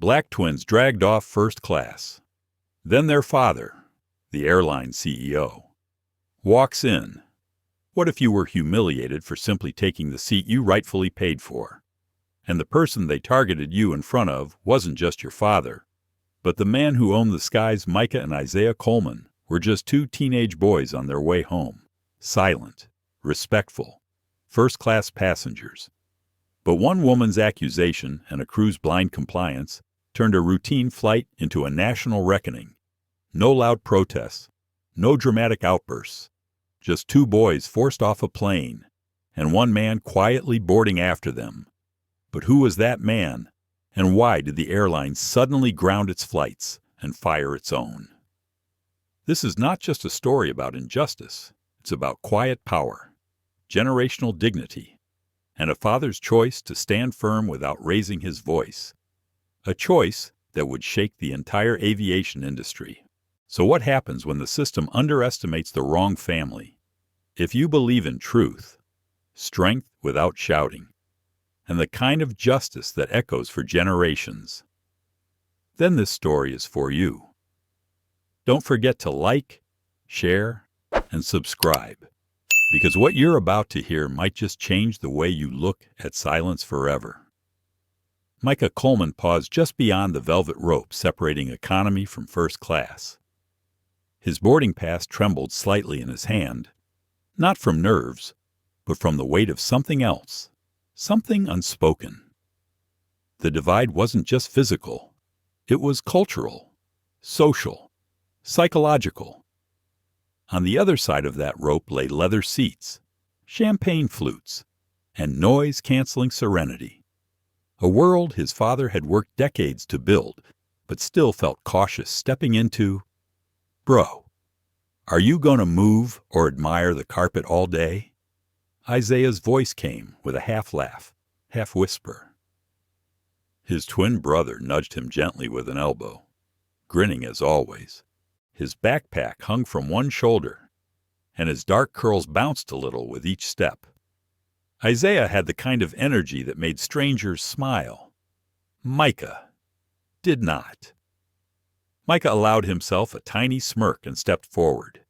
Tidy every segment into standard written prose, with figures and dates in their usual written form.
Black twins dragged off first class. Then their father, the airline CEO, walks in. What if you were humiliated for simply taking the seat you rightfully paid for? And the person they targeted you in front of wasn't just your father, but the man who owned the skies. Micah and Isaiah Coleman were just two teenage boys on their way home, silent, respectful, first-class passengers. But one woman's accusation and a crew's blind compliance turned a routine flight into a national reckoning. No loud protests, no dramatic outbursts, just two boys forced off a plane, and one man quietly boarding after them. But who was that man, and why did the airline suddenly ground its flights and fire its own? This is not just a story about injustice. It's about quiet power, generational dignity, and a father's choice to stand firm without raising his voice. A choice that would shake the entire aviation industry. So what happens when the system underestimates the wrong family? If you believe in truth, strength without shouting, and the kind of justice that echoes for generations, then this story is for you. Don't forget to like, share, and subscribe, because what you're about to hear might just change the way you look at silence forever. Micah Coleman paused just beyond the velvet rope separating economy from first class. His boarding pass trembled slightly in his hand, not from nerves, but from the weight of something else, something unspoken. The divide wasn't just physical. It was cultural, social, psychological. On the other side of that rope lay leather seats, champagne flutes, and noise-canceling serenity. A world his father had worked decades to build, but still felt cautious stepping into. Bro, are you going to move or admire the carpet all day? Isaiah's voice came with a half-laugh, half-whisper. His twin brother nudged him gently with an elbow, grinning as always. His backpack hung from one shoulder, and his dark curls bounced a little with each step. Isaiah had the kind of energy that made strangers smile. Micah did not. Micah allowed himself a tiny smirk and stepped forward.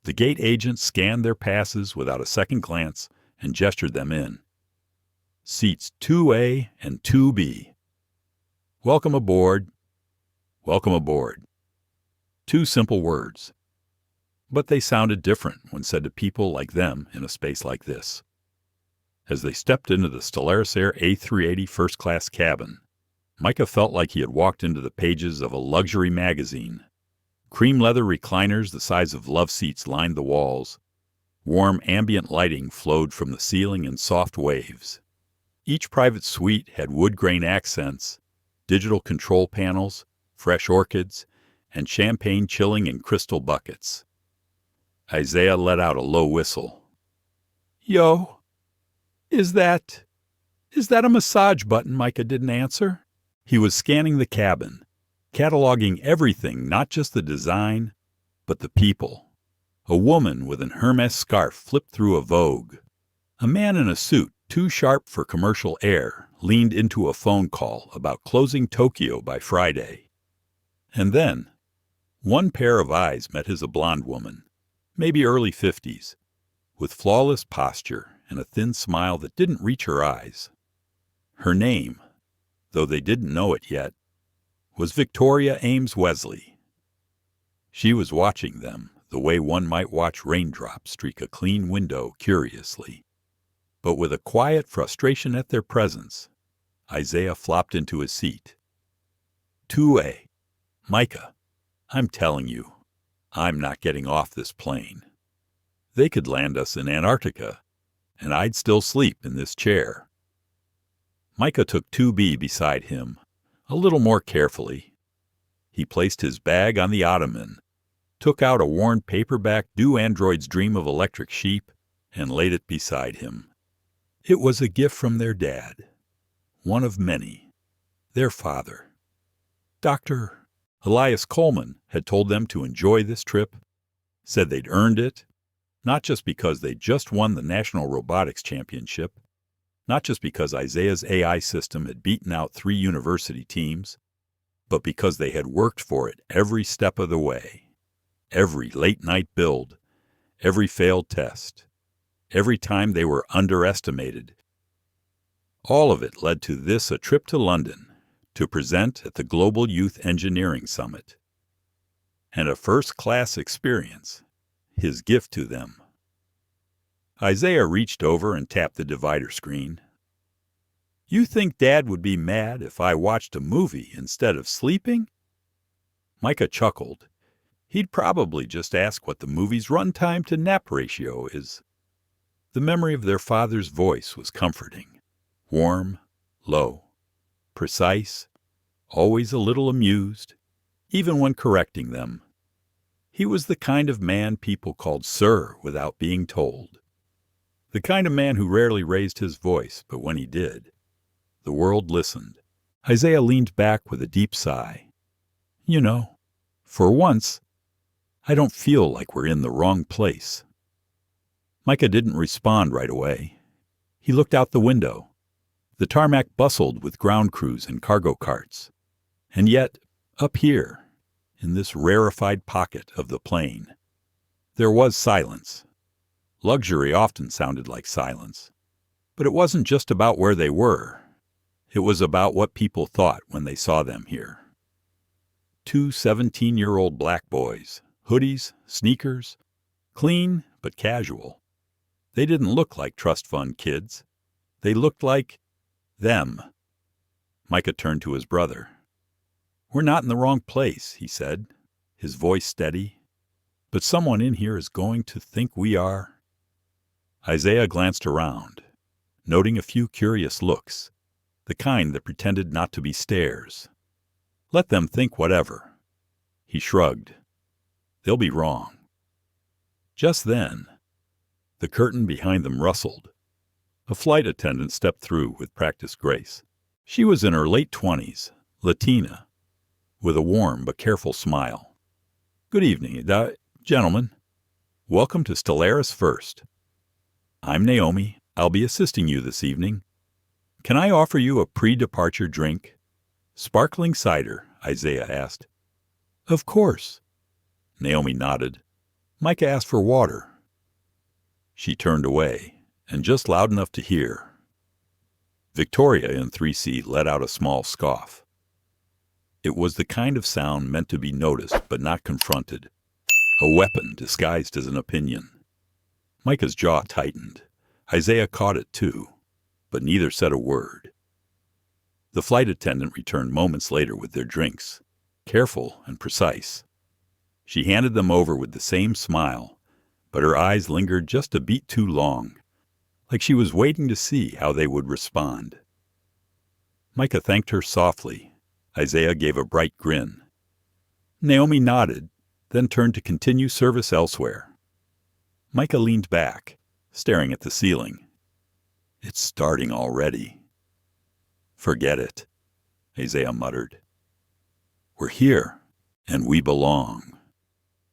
The gate agent scanned their passes without a second glance and gestured them in. Seats 2A and 2B. Welcome aboard. Welcome aboard. Two simple words. But they sounded different when said to people like them in a space like this. As they stepped into the Stellaris Air A380 first-class cabin, Micah felt like he had walked into the pages of a luxury magazine. Cream leather recliners the size of love seats lined the walls. Warm ambient lighting flowed from the ceiling in soft waves. Each private suite had wood grain accents, digital control panels, fresh orchids, and champagne chilling in crystal buckets. Isaiah let out a low whistle. Yo, is that a massage button? Micah didn't answer. He was scanning the cabin, cataloging everything, not just the design, but the people. A woman with an Hermes scarf flipped through a Vogue. A man in a suit, too sharp for commercial air, leaned into a phone call about closing Tokyo by Friday. And then, one pair of eyes met his. A blonde woman, maybe early 50s, with flawless posture and a thin smile that didn't reach her eyes. Her name, though they didn't know it yet, was Victoria Ames Wesley. She was watching them the way one might watch raindrops streak a clean window curiously. But with a quiet frustration at their presence, Isaiah flopped into his seat. 2A. Micah, I'm telling you, I'm not getting off this plane. They could land us in Antarctica, and I'd still sleep in this chair. Micah took 2B beside him, a little more carefully. He placed his bag on the ottoman, took out a worn paperback Do Androids Dream of Electric Sheep, and laid it beside him. It was a gift from their dad, one of many, their father. Dr. Elias Coleman had told them to enjoy this trip, said they'd earned it, not just because they'd just won the National Robotics Championship, not just because Isaiah's AI system had beaten out 3 university teams, but because they had worked for it every step of the way. Every late-night build, every failed test, every time they were underestimated. All of it led to this, a trip to London to present at the Global Youth Engineering Summit. And a first-class experience, his gift to them. Isaiah reached over and tapped the divider screen. "You think Dad would be mad if I watched a movie instead of sleeping?" Micah chuckled. He'd probably just ask what the movie's runtime to nap ratio is. The memory of their father's voice was comforting. Warm, low, precise, always a little amused, even when correcting them. He was the kind of man people called sir without being told. The kind of man who rarely raised his voice, but when he did, the world listened. Isaiah leaned back with a deep sigh. "You know, for once, I don't feel like we're in the wrong place." Micah didn't respond right away. He looked out the window. The tarmac bustled with ground crews and cargo carts. And yet, up here, in this rarefied pocket of the plane, there was silence. Luxury often sounded like silence. But it wasn't just about where they were. It was about what people thought when they saw them here. 2 17-year-old black boys, hoodies, sneakers, clean but casual. They didn't look like trust fund kids. They looked like them. Micah turned to his brother. "We're not in the wrong place," he said, his voice steady. "But someone in here is going to think we are." Isaiah glanced around, noting a few curious looks, the kind that pretended not to be stares. Let them think whatever. He shrugged. They'll be wrong. Just then, the curtain behind them rustled. A flight attendant stepped through with practiced grace. She was in her late 20s, Latina, with a warm but careful smile. "Good evening, gentlemen. Welcome to Stellaris First. I'm Naomi. I'll be assisting you this evening. Can I offer you a pre-departure drink?" "Sparkling cider," Isaiah asked. "Of course." Naomi nodded. Micah asked for water. She turned away, and just loud enough to hear. Victoria in 3C let out a small scoff. It was the kind of sound meant to be noticed but not confronted, a weapon disguised as an opinion. Micah's jaw tightened. Isaiah caught it too, but neither said a word. The flight attendant returned moments later with their drinks, careful and precise. She handed them over with the same smile, but her eyes lingered just a beat too long, like she was waiting to see how they would respond. Micah thanked her softly. Isaiah gave a bright grin. Naomi nodded, then turned to continue service elsewhere. Micah leaned back, staring at the ceiling. "It's starting already." "Forget it," Isaiah muttered. "We're here, and we belong."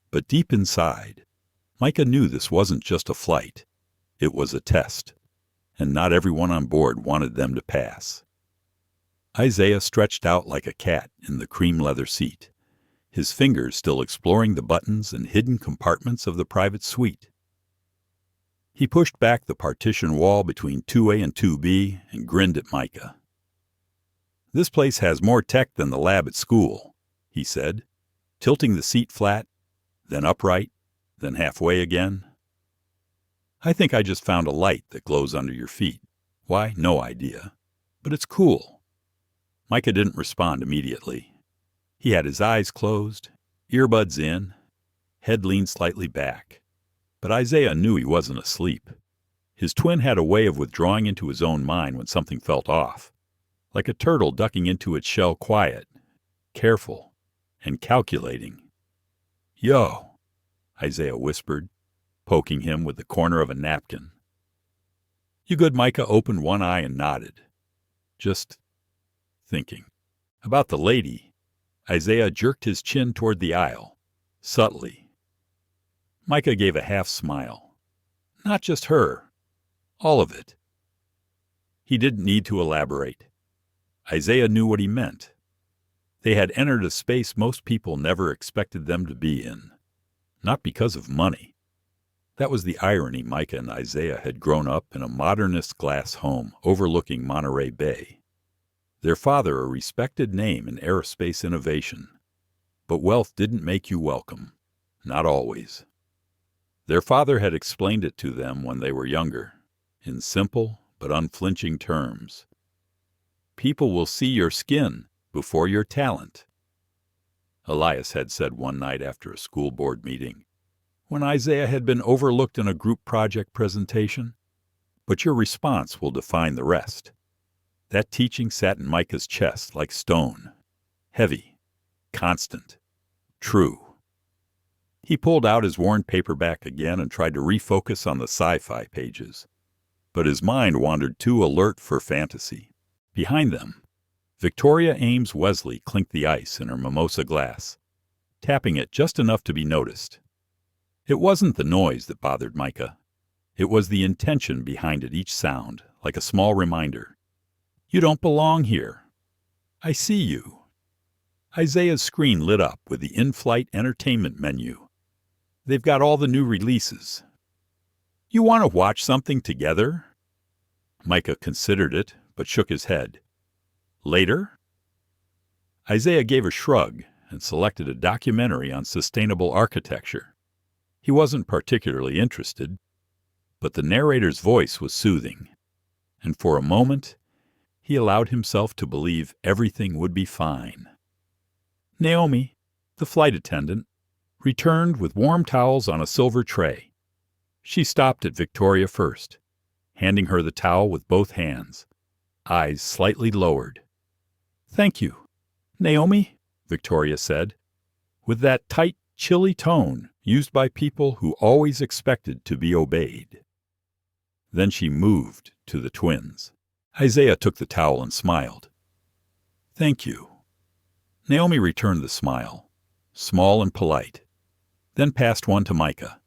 But deep inside, Micah knew this wasn't just a flight. It was a test, and not everyone on board wanted them to pass. Isaiah stretched out like a cat in the cream leather seat, his fingers still exploring the buttons and hidden compartments of the private suite. He pushed back the partition wall between 2A and 2B and grinned at Micah. "This place has more tech than the lab at school," he said, tilting the seat flat, then upright, then halfway again. "I think I just found a light that glows under your feet. Why, no idea. But it's cool." Micah didn't respond immediately. He had his eyes closed, earbuds in, head leaned slightly back. But Isaiah knew he wasn't asleep. His twin had a way of withdrawing into his own mind when something felt off, like a turtle ducking into its shell, quiet, careful, and calculating. "Yo," Isaiah whispered, poking him with the corner of a napkin. "You good?" Micah opened one eye and nodded. "Just thinking." About the lady, Isaiah jerked his chin toward the aisle, subtly. Micah gave a half smile. "Not just her. All of it." He didn't need to elaborate. Isaiah knew what he meant. They had entered a space most people never expected them to be in. Not because of money. That was the irony. Micah and Isaiah had grown up in a modernist glass home overlooking Monterey Bay. Their father a respected name in aerospace innovation. But wealth didn't make you welcome. Not always. Their father had explained it to them when they were younger, in simple but unflinching terms. People will see your skin before your talent, Elias had said one night after a school board meeting, when Isaiah had been overlooked in a group project presentation. But your response will define the rest. That teaching sat in Micah's chest like stone, heavy, constant, true. He pulled out his worn paperback again and tried to refocus on the sci-fi pages. But his mind wandered too alert for fantasy. Behind them, Victoria Ames Wesley clinked the ice in her mimosa glass, tapping it just enough to be noticed. It wasn't the noise that bothered Micah. It was the intention behind it, each sound, like a small reminder. You don't belong here. I see you. Isaiah's screen lit up with the in-flight entertainment menu. They've got all the new releases. You want to watch something together? Micah considered it, but shook his head. Later? Isaiah gave a shrug and selected a documentary on sustainable architecture. He wasn't particularly interested, but the narrator's voice was soothing, and for a moment he allowed himself to believe everything would be fine. Naomi, the flight attendant, returned with warm towels on a silver tray. She stopped at Victoria first, handing her the towel with both hands, eyes slightly lowered. Thank you, Naomi, Victoria said, with that tight, chilly tone used by people who always expected to be obeyed. Then she moved to the twins. Isaiah took the towel and smiled. Thank you. Naomi returned the smile, small and polite, then passed one to Micah.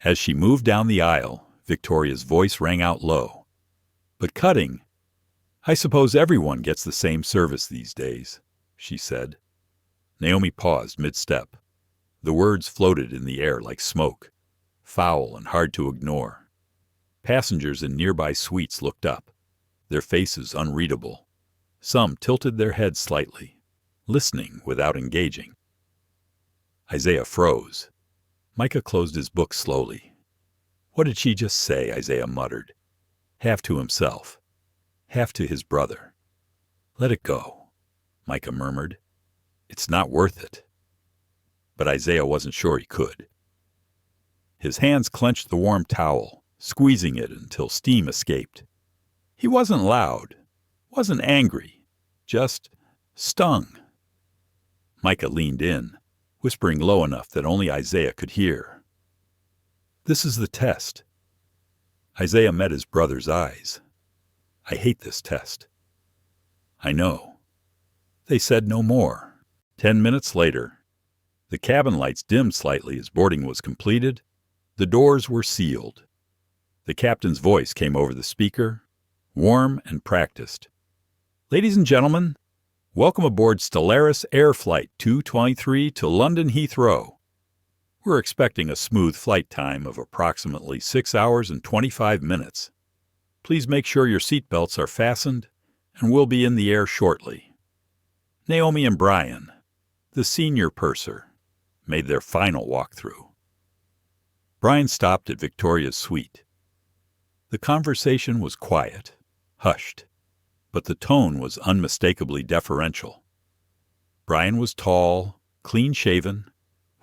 As she moved down the aisle, Victoria's voice rang out low. But cutting, I suppose everyone gets the same service these days, she said. Naomi paused mid-step. The words floated in the air like smoke, foul and hard to ignore. Passengers in nearby suites looked up, their faces unreadable. Some tilted their heads slightly, listening without engaging. Isaiah froze. Micah closed his book slowly. What did she just say? Isaiah muttered, half to himself, half to his brother. Let it go, Micah murmured. It's not worth it. But Isaiah wasn't sure he could. His hands clenched the warm towel, squeezing it until steam escaped. He wasn't loud, wasn't angry, just stung. Micah leaned in, whispering low enough that only Isaiah could hear. This is the test. Isaiah met his brother's eyes. I hate this test. I know. They said no more. 10 minutes later, the cabin lights dimmed slightly as boarding was completed. The doors were sealed. The captain's voice came over the speaker, warm and practiced. Ladies and gentlemen, welcome aboard Stellaris Air Flight 223 to London Heathrow. We're expecting a smooth flight time of approximately 6 hours and 25 minutes. Please make sure your seatbelts are fastened, and we'll be in the air shortly. Naomi and Brian, the senior purser, made their final walkthrough. Brian stopped at Victoria's suite. The conversation was quiet, hushed, but the tone was unmistakably deferential. Brian was tall, clean-shaven,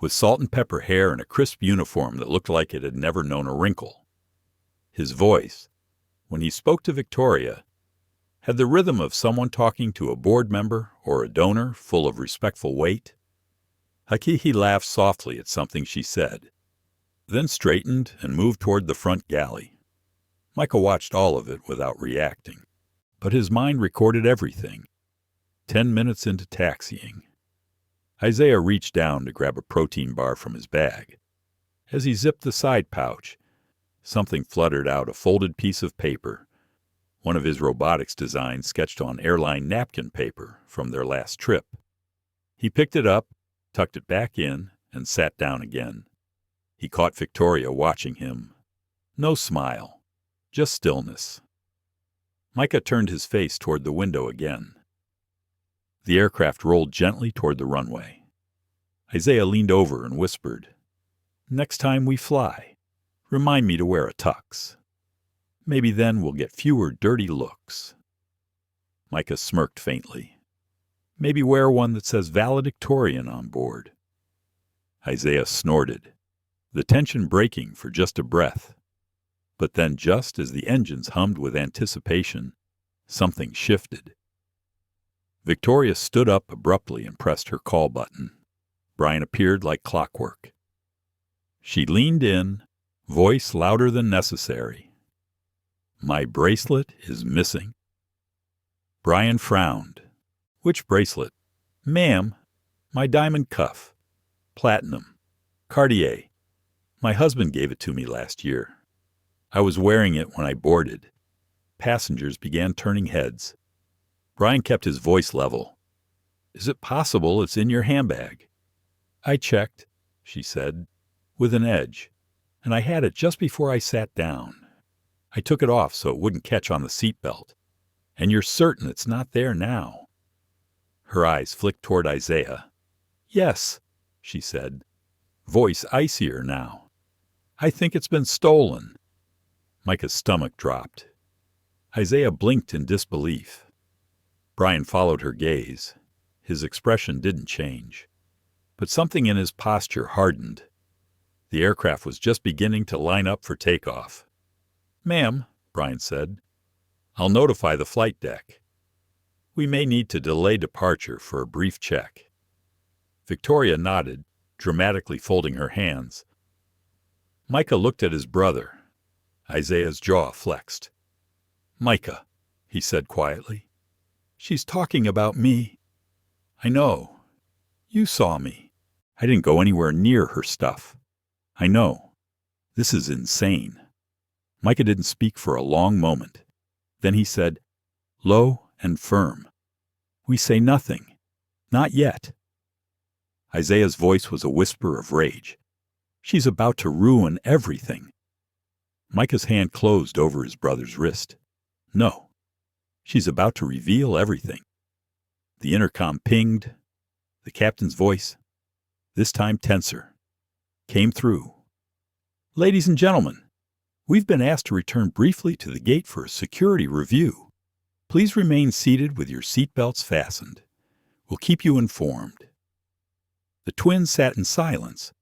with salt and pepper hair and a crisp uniform that looked like it had never known a wrinkle. His voice, when he spoke to Victoria, had the rhythm of someone talking to a board member or a donor full of respectful weight. Hakihi laughed softly at something she said, then straightened and moved toward the front galley. Micah watched all of it without reacting, but his mind recorded everything. 10 minutes into taxiing, Isaiah reached down to grab a protein bar from his bag. As he zipped the side pouch, something fluttered out, a folded piece of paper, one of his robotics designs sketched on airline napkin paper from their last trip. He picked it up, tucked it back in, and sat down again. He caught Victoria watching him. No smile, just stillness. Micah turned his face toward the window again. The aircraft rolled gently toward the runway. Isaiah leaned over and whispered, "Next time we fly, remind me to wear a tux. Maybe then we'll get fewer dirty looks." Micah smirked faintly. "Maybe wear one that says valedictorian on board." Isaiah snorted, the tension breaking for just a breath. But then, just as the engines hummed with anticipation, something shifted. Victoria stood up abruptly and pressed her call button. Brian appeared like clockwork. She leaned in, voice louder than necessary. "My bracelet is missing." Brian frowned. "Which bracelet?" "Ma'am, my diamond cuff. Platinum. Cartier. My husband gave it to me last year. I was wearing it when I boarded." Passengers began turning heads. Brian kept his voice level. "Is it possible it's in your handbag?" "I checked," she said, with an edge, "and I had it just before I sat down. I took it off so it wouldn't catch on the seatbelt. And you're certain it's not there now?" Her eyes flicked toward Isaiah. "Yes," she said, voice icier now. "I think it's been stolen." Micah's stomach dropped. Isaiah blinked in disbelief. Brian followed her gaze. His expression didn't change. But something in his posture hardened. The aircraft was just beginning to line up for takeoff. "Ma'am," Brian said, "I'll notify the flight deck. We may need to delay departure for a brief check." Victoria nodded, dramatically folding her hands. Micah looked at his brother. Isaiah's jaw flexed. "Micah," he said quietly, "she's talking about me." "I know. You saw me. I didn't go anywhere near her stuff. I know. This is insane." Micah didn't speak for a long moment. Then he said, low and firm, "We say nothing. Not yet." Isaiah's voice was a whisper of rage. "She's about to ruin everything." Micah's hand closed over his brother's wrist. "No. She's about to reveal everything." The intercom pinged. The captain's voice, this time tenser, came through. "Ladies and gentlemen, we've been asked to return briefly to the gate for a security review. Please remain seated with your seatbelts fastened. We'll keep you informed." The twins sat in silence,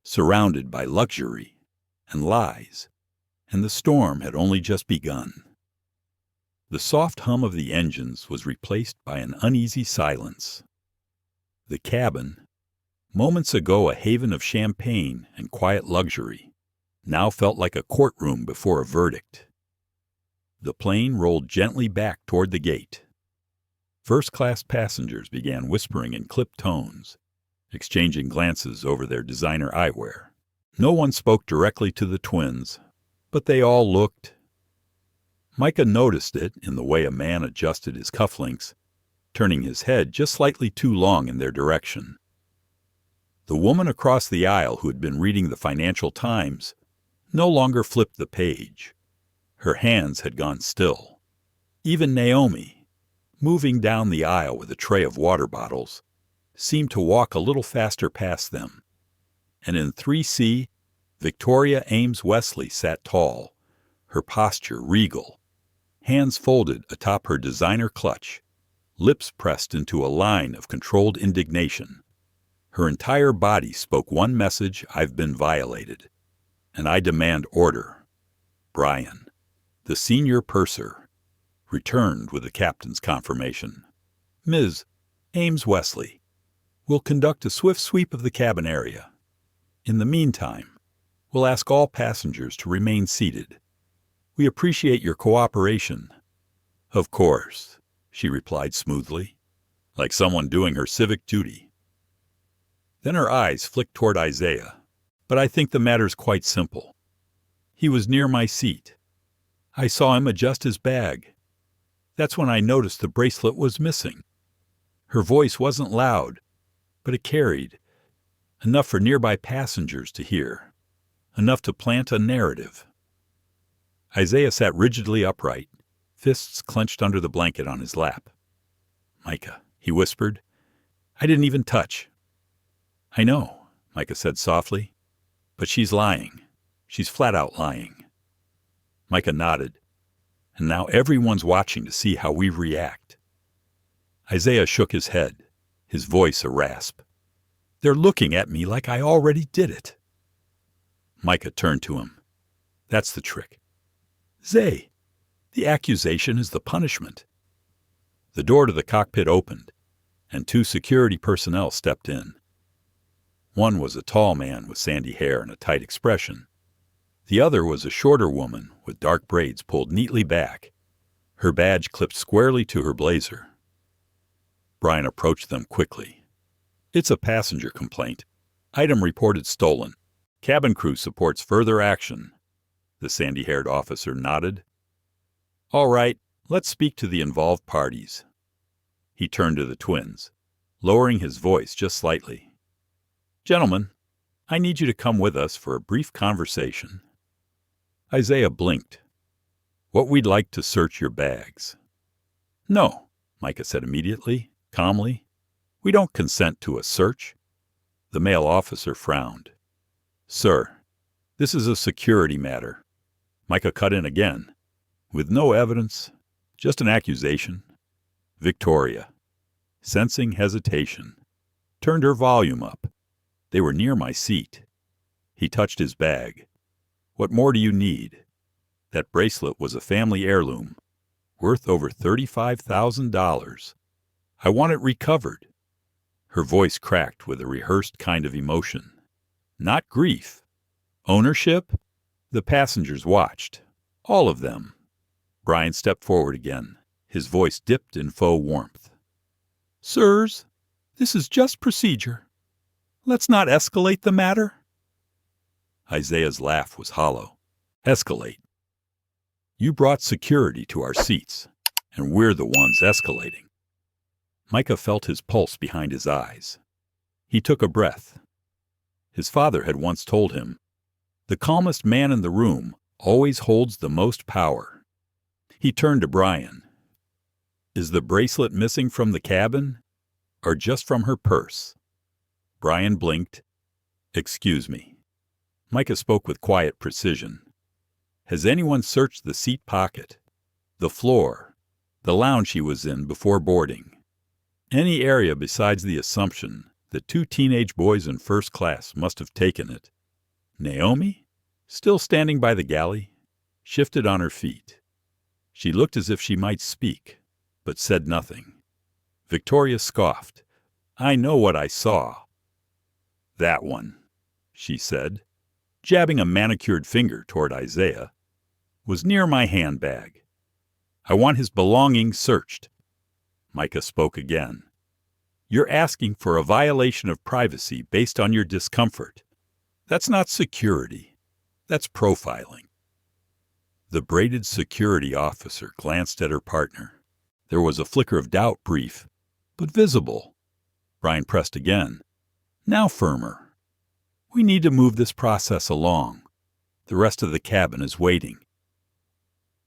surrounded by luxury and lies, and the storm had only just begun. The soft hum of the engines was replaced by an uneasy silence. The cabin, moments ago a haven of champagne and quiet luxury, now felt like a courtroom before a verdict. The plane rolled gently back toward the gate. First-class passengers began whispering in clipped tones, exchanging glances over their designer eyewear. No one spoke directly to the twins, but they all looked. Micah noticed it in the way a man adjusted his cufflinks, turning his head just slightly too long in their direction. The woman across the aisle who had been reading the Financial Times no longer flipped the page. Her hands had gone still. Even Naomi, moving down the aisle with a tray of water bottles, seemed to walk a little faster past them. And in 3C, Victoria Ames Wesley sat tall, her posture regal, hands folded atop her designer clutch, lips pressed into a line of controlled indignation. Her entire body spoke one message: "I've been violated, and I demand order." Brian, the senior purser, returned with the captain's confirmation. "Ms. Ames Wesley will conduct a swift sweep of the cabin area. In the meantime, we'll ask all passengers to remain seated. We appreciate your cooperation." "Of course," she replied smoothly, like someone doing her civic duty. Then her eyes flicked toward Isaiah. "But I think the matter's quite simple. He was near my seat. I saw him adjust his bag. That's when I noticed the bracelet was missing. Her voice wasn't loud, but it carried, enough for nearby passengers to hear, enough to plant a narrative. Isaiah sat rigidly upright, fists clenched under the blanket on his lap. "Micah," he whispered, "I didn't even touch." "I know," Micah said softly, "but she's lying. She's flat out lying." Micah nodded, "And now everyone's watching to see how we react." Isaiah shook his head, his voice a rasp. "They're looking at me like I already did it." Micah turned to him. "That's the trick. Zay, the accusation is the punishment." The door to the cockpit opened, and 2 security personnel stepped in. One was a tall man with sandy hair and a tight expression. The other was a shorter woman with dark braids pulled neatly back, her badge clipped squarely to her blazer. Brian approached them quickly. "It's a passenger complaint. Item reported stolen. Cabin crew supports further action." The sandy-haired officer nodded. "All right, let's speak to the involved parties." He turned to the twins, lowering his voice just slightly. "Gentlemen, I need you to come with us for a brief conversation." Isaiah blinked. "What we'd like to search your bags." "No," Micah said immediately, calmly. "We don't consent to a search." The male officer frowned. "Sir, this is a security matter." Micah cut in again. "With no evidence, just an accusation." Victoria, sensing hesitation, turned her volume up. They were near my seat. He touched his bag. "What more do you need?" That bracelet was a family heirloom, worth over $35,000. "I want it recovered." Her voice cracked with a rehearsed kind of emotion. "Not grief. Ownership?" The passengers watched. All of them. Brian stepped forward again. His voice dipped in faux warmth. "Sirs, this is just procedure. Let's not escalate the matter." Isaiah's laugh was hollow. "Escalate? You brought security to our seats, and we're the ones escalating." Micah felt his pulse behind his eyes. He took a breath. His father had once told him, "The calmest man in the room always holds the most power." He turned to Brian. "Is the bracelet missing from the cabin, or just from her purse?" Brian blinked. "Excuse me." Micah spoke with quiet precision. "Has anyone searched the seat pocket, the floor, the lounge she was in before boarding? Any area besides the assumption that 2 teenage boys in first class must have taken it?" Naomi, still standing by the galley, shifted on her feet. She looked as if she might speak, but said nothing. Victoria scoffed. "I know what I saw." "That one," she said, jabbing a manicured finger toward Isaiah, "was near my handbag. I want his belongings searched." Micah spoke again. "You're asking for a violation of privacy based on your discomfort. That's not security. That's profiling." The braided security officer glanced at her partner. There was a flicker of doubt, brief, but visible. Brian pressed again. "Now firmer. We need to move this process along. The rest of the cabin is waiting."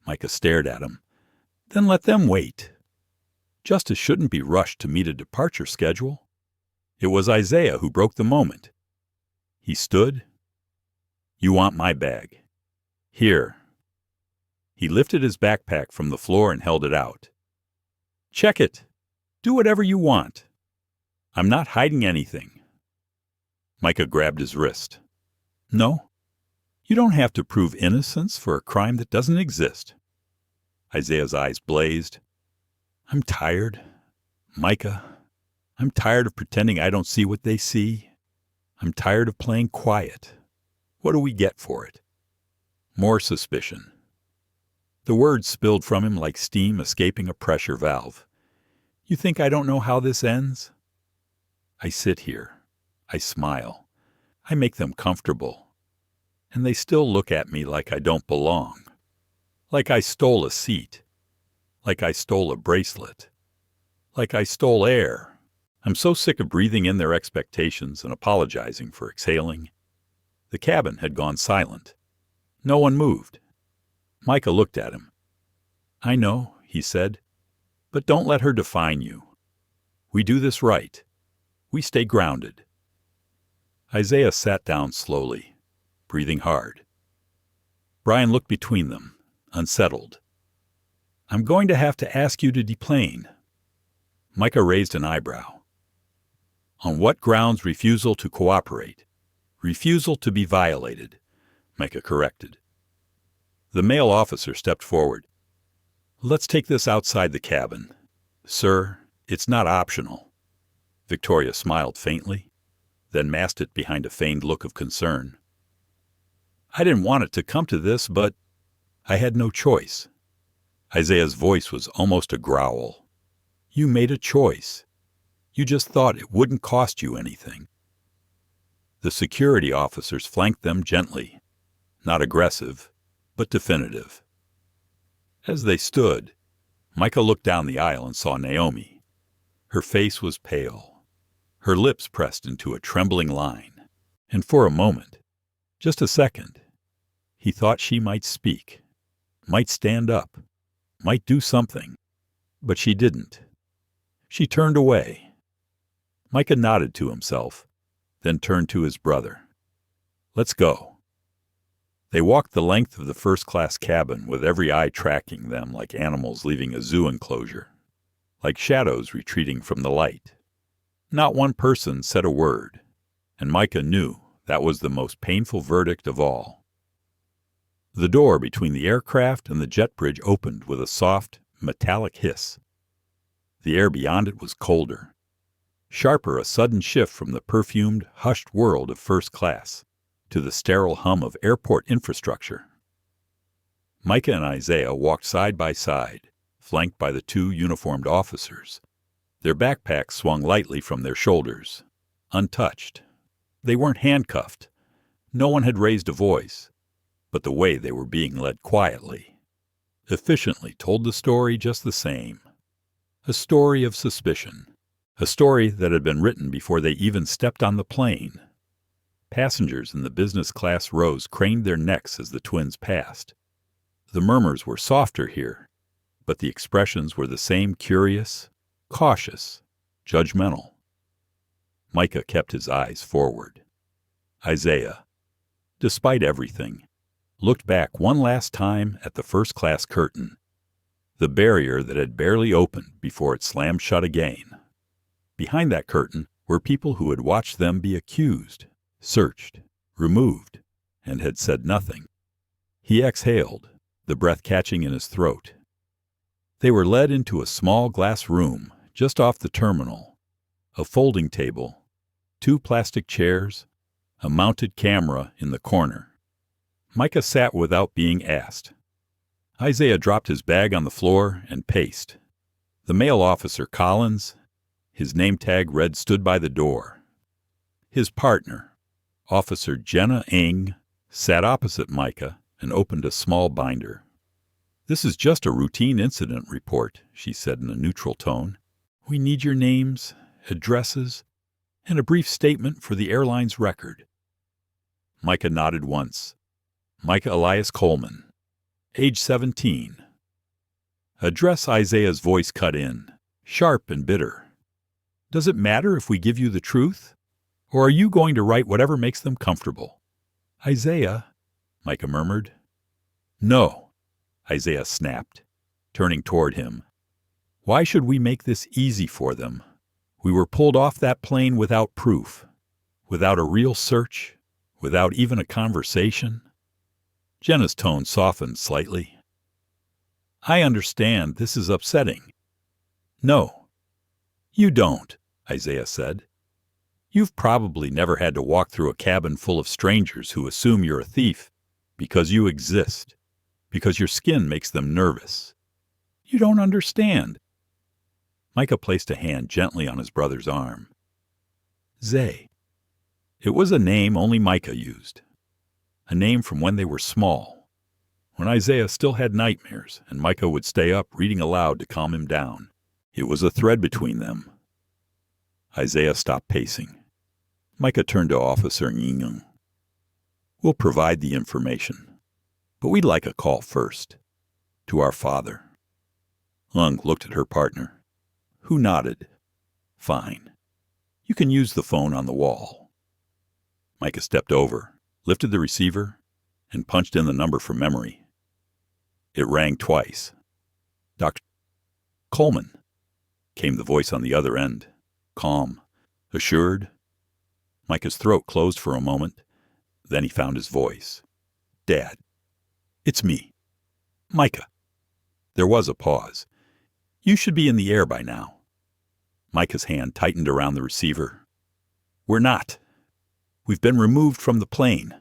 Micah stared at him. "Then let them wait. Justice shouldn't be rushed to meet a departure schedule." It was Isaiah who broke the moment. He stood. "You want my bag. Here." He lifted his backpack from the floor and held it out. "Check it. Do whatever you want. I'm not hiding anything." Micah grabbed his wrist. "No, you don't have to prove innocence for a crime that doesn't exist." Isaiah's eyes blazed. "I'm tired. Micah, I'm tired of pretending I don't see what they see. I'm tired of playing quiet. What do we get for it?" "More suspicion." The words spilled from him like steam escaping a pressure valve. "You think I don't know how this ends?" I sit here. I smile. I make them comfortable. And they still look at me like I don't belong. Like I stole a seat. Like I stole a bracelet. Like I stole air. I'm so sick of breathing in their expectations and apologizing for exhaling. The cabin had gone silent. No one moved. Micah looked at him. I know, he said, but don't let her define you. We do this right. We stay grounded. Isaiah sat down slowly, breathing hard. Brian looked between them, unsettled. I'm going to have to ask you to deplane. Micah raised an eyebrow. On what grounds refusal to cooperate? Refusal to be violated, Micah corrected. The male officer stepped forward. Let's take this outside the cabin. Sir, it's not optional. Victoria smiled faintly, then masked it behind a feigned look of concern. I didn't want it to come to this, but I had no choice. Isaiah's voice was almost a growl. You made a choice. You just thought it wouldn't cost you anything. The security officers flanked them gently, not aggressive, but definitive. As they stood, Micah looked down the aisle and saw Naomi. Her face was pale, her lips pressed into a trembling line, and for a moment, just a second, he thought she might speak, might stand up, might do something, but she didn't. She turned away. Micah nodded to himself, then turned to his brother. Let's go. They walked the length of the first-class cabin with every eye tracking them like animals leaving a zoo enclosure, like shadows retreating from the light. Not one person said a word, and Micah knew that was the most painful verdict of all. The door between the aircraft and the jet bridge opened with a soft, metallic hiss. The air beyond it was colder. Sharper a sudden shift from the perfumed, hushed world of first class to the sterile hum of airport infrastructure. Micah and Isaiah walked side by side, flanked by the two uniformed officers. Their backpacks swung lightly from their shoulders, untouched. They weren't handcuffed. No one had raised a voice, but the way they were being led quietly, efficiently told the story just the same. A story of suspicion. A story that had been written before they even stepped on the plane. Passengers in the business class rows craned their necks as the twins passed. The murmurs were softer here, but the expressions were the same, curious, cautious, judgmental. Micah kept his eyes forward. Isaiah, despite everything, looked back one last time at the first-class curtain, the barrier that had barely opened before it slammed shut again. Behind that curtain were people who had watched them be accused, searched, removed, and had said nothing. He exhaled, the breath catching in his throat. They were led into a small glass room just off the terminal, a folding table, 2 plastic chairs, a mounted camera in the corner. Micah sat without being asked. Isaiah dropped his bag on the floor and paced. The male officer, Collins, his name tag read, stood by the door. His partner, Officer Jenna Ng, sat opposite Micah and opened a small binder. This is just a routine incident report, she said in a neutral tone. We need your names, addresses, and a brief statement for the airline's record. Micah nodded once. Micah Elias Coleman, age 17. Address. Isaiah's voice cut in, sharp and bitter. Does it matter if we give you the truth? Or are you going to write whatever makes them comfortable? Isaiah, Micah murmured. No, Isaiah snapped, turning toward him. Why should we make this easy for them? We were pulled off that plane without proof, without a real search, without even a conversation. Jenna's tone softened slightly. I understand this is upsetting. No, you don't, Isaiah said. You've probably never had to walk through a cabin full of strangers who assume you're a thief because you exist, because your skin makes them nervous. You don't understand. Micah placed a hand gently on his brother's arm. Zay. It was a name only Micah used, a name from when they were small, when Isaiah still had nightmares and Micah would stay up reading aloud to calm him down. It was a thread between them. Isaiah stopped pacing. Micah turned to Officer Ng. "We'll provide the information, but we'd like a call first. To our father." Ng looked at her partner, who nodded. "Fine. You can use the phone on the wall." Micah stepped over, lifted the receiver, and punched in the number from memory. It rang twice. "Dr. Coleman," came the voice on the other end, calm, assured. Micah's throat closed for a moment. Then he found his voice. "Dad, it's me. Micah." There was a pause. "You should be in the air by now." Micah's hand tightened around the receiver. "We're not. We've been removed from the plane."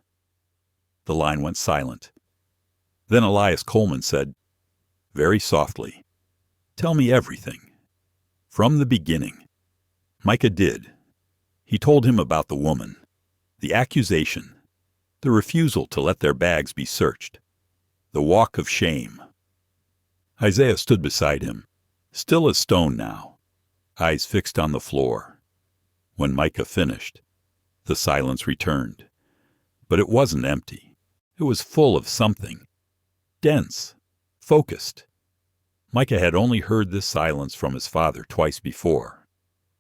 The line went silent. Then Elias Coleman said, very softly, "Tell me everything. From the beginning." Micah did. He told him about the woman, the accusation, the refusal to let their bags be searched, the walk of shame. Isaiah stood beside him, still as stone now, eyes fixed on the floor. When Micah finished, the silence returned. But it wasn't empty. It was full of something. Dense. Focused. Micah had only heard this silence from his father twice before.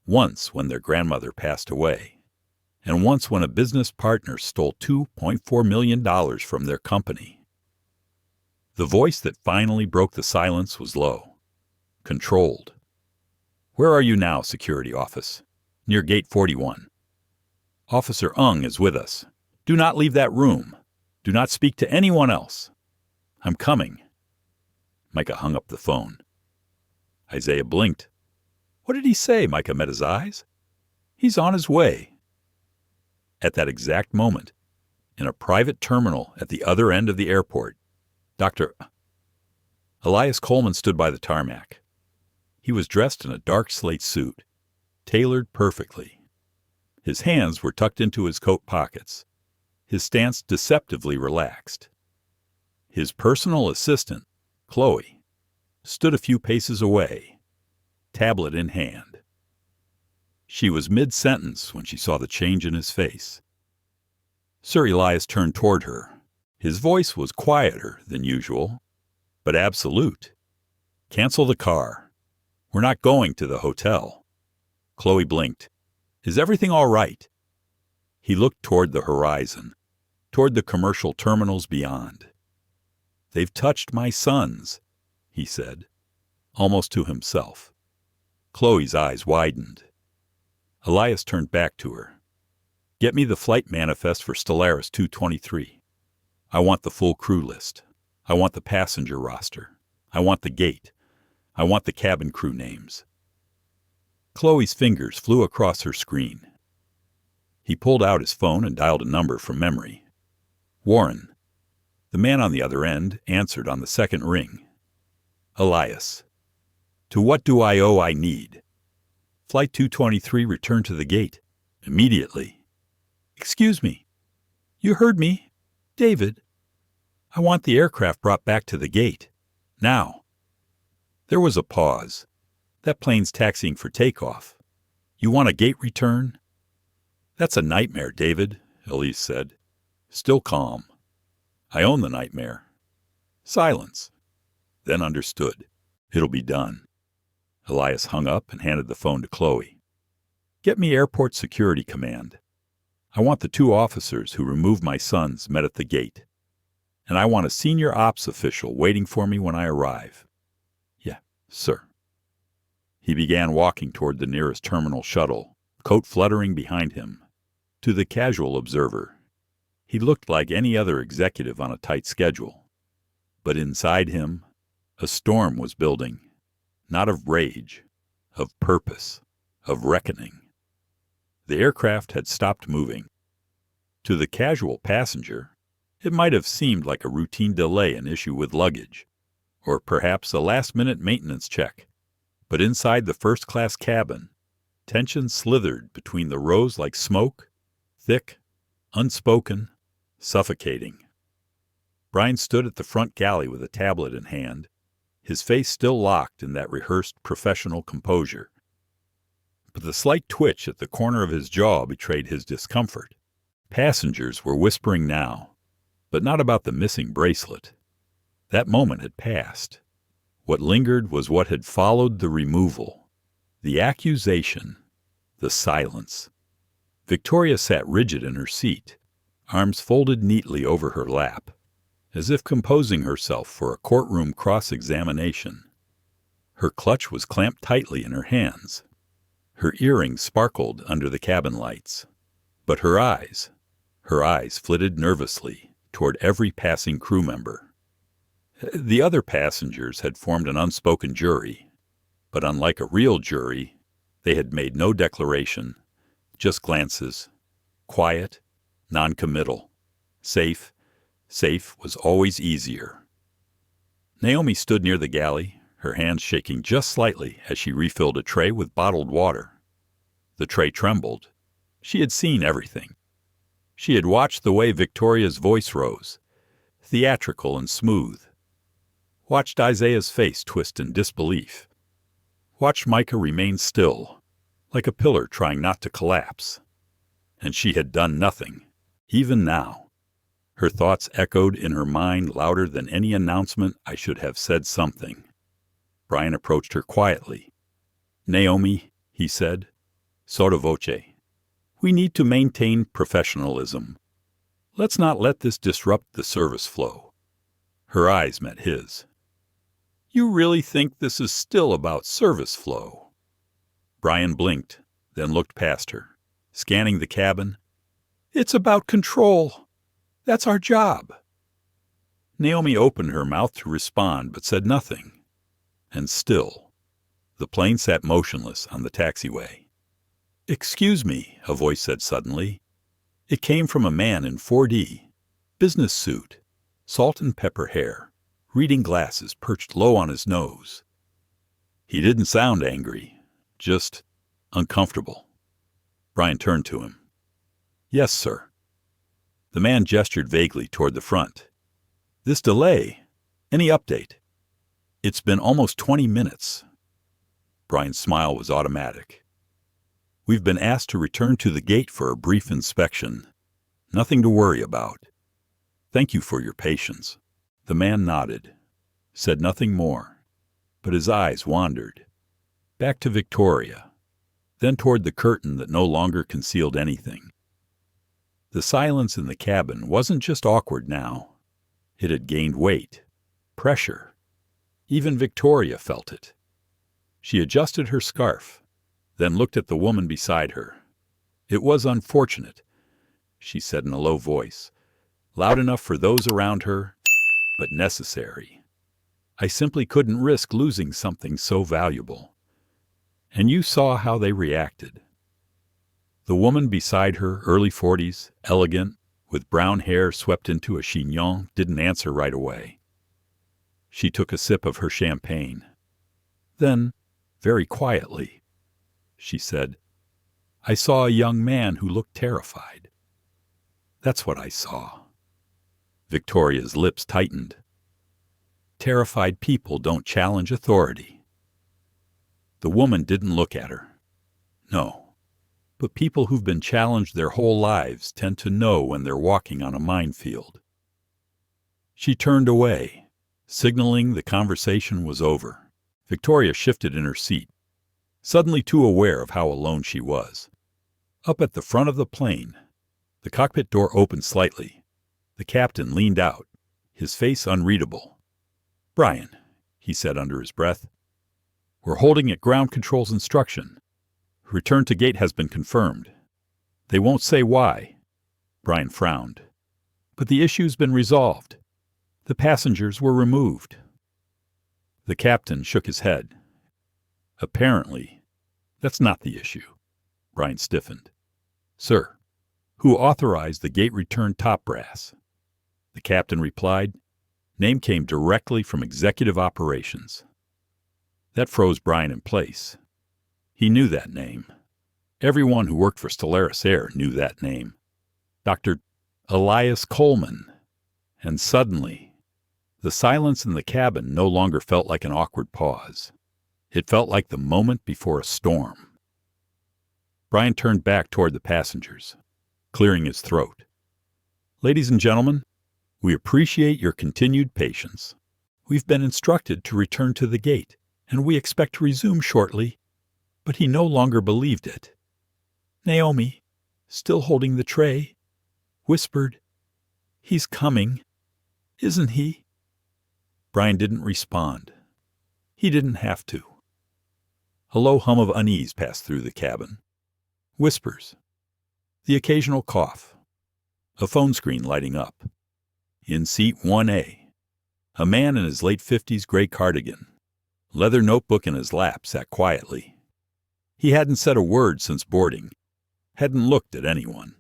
Once when their grandmother passed away, and once when a business partner stole $2.4 million from their company. The voice that finally broke the silence was low, controlled. "Where are you now, security office?" "Near gate 41. Officer Ng is with us. Do not leave that room. Do not speak to anyone else. I'm coming." Micah hung up the phone. Isaiah blinked. "What did he say?" Micah met his eyes. "He's on his way." At that exact moment, in a private terminal at the other end of the airport, Dr. Elias Coleman stood by the tarmac. He was dressed in a dark slate suit, tailored perfectly. His hands were tucked into his coat pockets, his stance deceptively relaxed. His personal assistant, Chloe, stood a few paces away, tablet in hand. She was mid-sentence when she saw the change in his face. Sir Elias turned toward her. His voice was quieter than usual, but absolute. "Cancel the car. We're not going to the hotel." Chloe blinked. "Is everything all right?" He looked toward the horizon, toward the commercial terminals beyond. "They've touched my sons," he said, almost to himself. Chloe's eyes widened. Elias turned back to her. "Get me the flight manifest for Stellaris 223. I want the full crew list. I want the passenger roster. I want the gate. I want the cabin crew names." Chloe's fingers flew across her screen. He pulled out his phone and dialed a number from memory. "Warren." The man on the other end answered on the second ring. "Elias. To what do I owe I need? Flight 223 return to the gate. Immediately." "Excuse me. You heard me. David. I want the aircraft brought back to the gate. Now." There was a pause. "That plane's taxiing for takeoff. You want a gate return?" "That's a nightmare, David," Elise said, still calm. "I own the nightmare." Silence. Then understood. "It'll be done." Elias hung up and handed the phone to Chloe. "Get me Airport Security Command. I want the 2 officers who removed my sons met at the gate. And I want a senior ops official waiting for me when I arrive." "Yeah, sir." He began walking toward the nearest terminal shuttle, coat fluttering behind him. To the casual observer, he looked like any other executive on a tight schedule. But inside him, a storm was building, not of rage, of purpose, of reckoning. The aircraft had stopped moving. To the casual passenger, it might have seemed like a routine delay in issue with luggage, or perhaps a last-minute maintenance check. But inside the first-class cabin, tension slithered between the rows like smoke, thick, unspoken, suffocating. Brian stood at the front galley with a tablet in hand, his face still locked in that rehearsed professional composure. But the slight twitch at the corner of his jaw betrayed his discomfort. Passengers were whispering now, but not about the missing bracelet. That moment had passed. What lingered was what had followed the removal. The accusation. The silence. Victoria sat rigid in her seat, arms folded neatly over her lap, as if composing herself for a courtroom cross-examination. Her clutch was clamped tightly in her hands. Her earrings sparkled under the cabin lights. But her eyes flitted nervously toward every passing crew member. The other passengers had formed an unspoken jury, but unlike a real jury, they had made no declaration, just glances, quiet, non-committal. Safe was always easier. Naomi stood near the galley, her hands shaking just slightly as she refilled a tray with bottled water. The tray trembled. She had seen everything. She had watched the way Victoria's voice rose, theatrical and smooth. Watched Isaiah's face twist in disbelief. Watched Micah remain still, like a pillar trying not to collapse. And she had done nothing, even now. Her thoughts echoed in her mind louder than any announcement. I should have said something. Brian approached her quietly. "Naomi," he said, sotto voce, "we need to maintain professionalism. Let's not let this disrupt the service flow." Her eyes met his. "You really think this is still about service flow?" Brian blinked, then looked past her, scanning the cabin. "It's about control. That's our job." Naomi opened her mouth to respond, but said nothing. And still, the plane sat motionless on the taxiway. "Excuse me," a voice said suddenly. It came from a man in 4D, business suit, salt and pepper hair, reading glasses perched low on his nose. He didn't sound angry, just uncomfortable. Brian turned to him. "Yes, sir." The man gestured vaguely toward the front. "This delay, any update?" "It's been almost 20 minutes. Brian's smile was automatic. "We've been asked to return to the gate for a brief inspection. Nothing to worry about. Thank you for your patience." The man nodded, said nothing more, but his eyes wandered. Back to Victoria, then toward the curtain that no longer concealed anything. The silence in the cabin wasn't just awkward now. It had gained weight, pressure. Even Victoria felt it. She adjusted her scarf, then looked at the woman beside her. "It was unfortunate," she said in a low voice, loud enough for those around her, but necessary. "I simply couldn't risk losing something so valuable." And you saw how they reacted. The woman beside her, early 40s, elegant, with brown hair swept into a chignon, didn't answer right away. She took a sip of her champagne. Then, very quietly, she said, "I saw a young man who looked terrified." "That's what I saw." Victoria's lips tightened. Terrified people don't challenge authority. The woman didn't look at her. No, but people who've been challenged their whole lives tend to know when they're walking on a minefield. She turned away, signaling the conversation was over. Victoria shifted in her seat, suddenly too aware of how alone she was. Up at the front of the plane, the cockpit door opened slightly. The captain leaned out, his face unreadable. "Brian," he said under his breath, "we're holding at ground control's instruction. Return to gate has been confirmed. They won't say why." Brian frowned. "But the issue's been resolved. The passengers were removed." The captain shook his head. "Apparently, that's not the issue." Brian stiffened. "Sir, who authorized the gate return top brass?" The captain replied. Name came directly from executive operations. That froze Brian in place. He knew that name. Everyone who worked for Stellaris Air knew that name. Dr. Elias Coleman. And suddenly, the silence in the cabin no longer felt like an awkward pause. It felt like the moment before a storm. Brian turned back toward the passengers, clearing his throat. "Ladies and gentlemen, we appreciate your continued patience. We've been instructed to return to the gate, and we expect to resume shortly." But he no longer believed it. Naomi, still holding the tray, whispered, "He's coming, isn't he?" Brian didn't respond. He didn't have to. A low hum of unease passed through the cabin. Whispers. The occasional cough. A phone screen lighting up. In seat 1A, a man in his late 50s gray cardigan, leather notebook in his lap, sat quietly. He hadn't said a word since boarding, hadn't looked at anyone.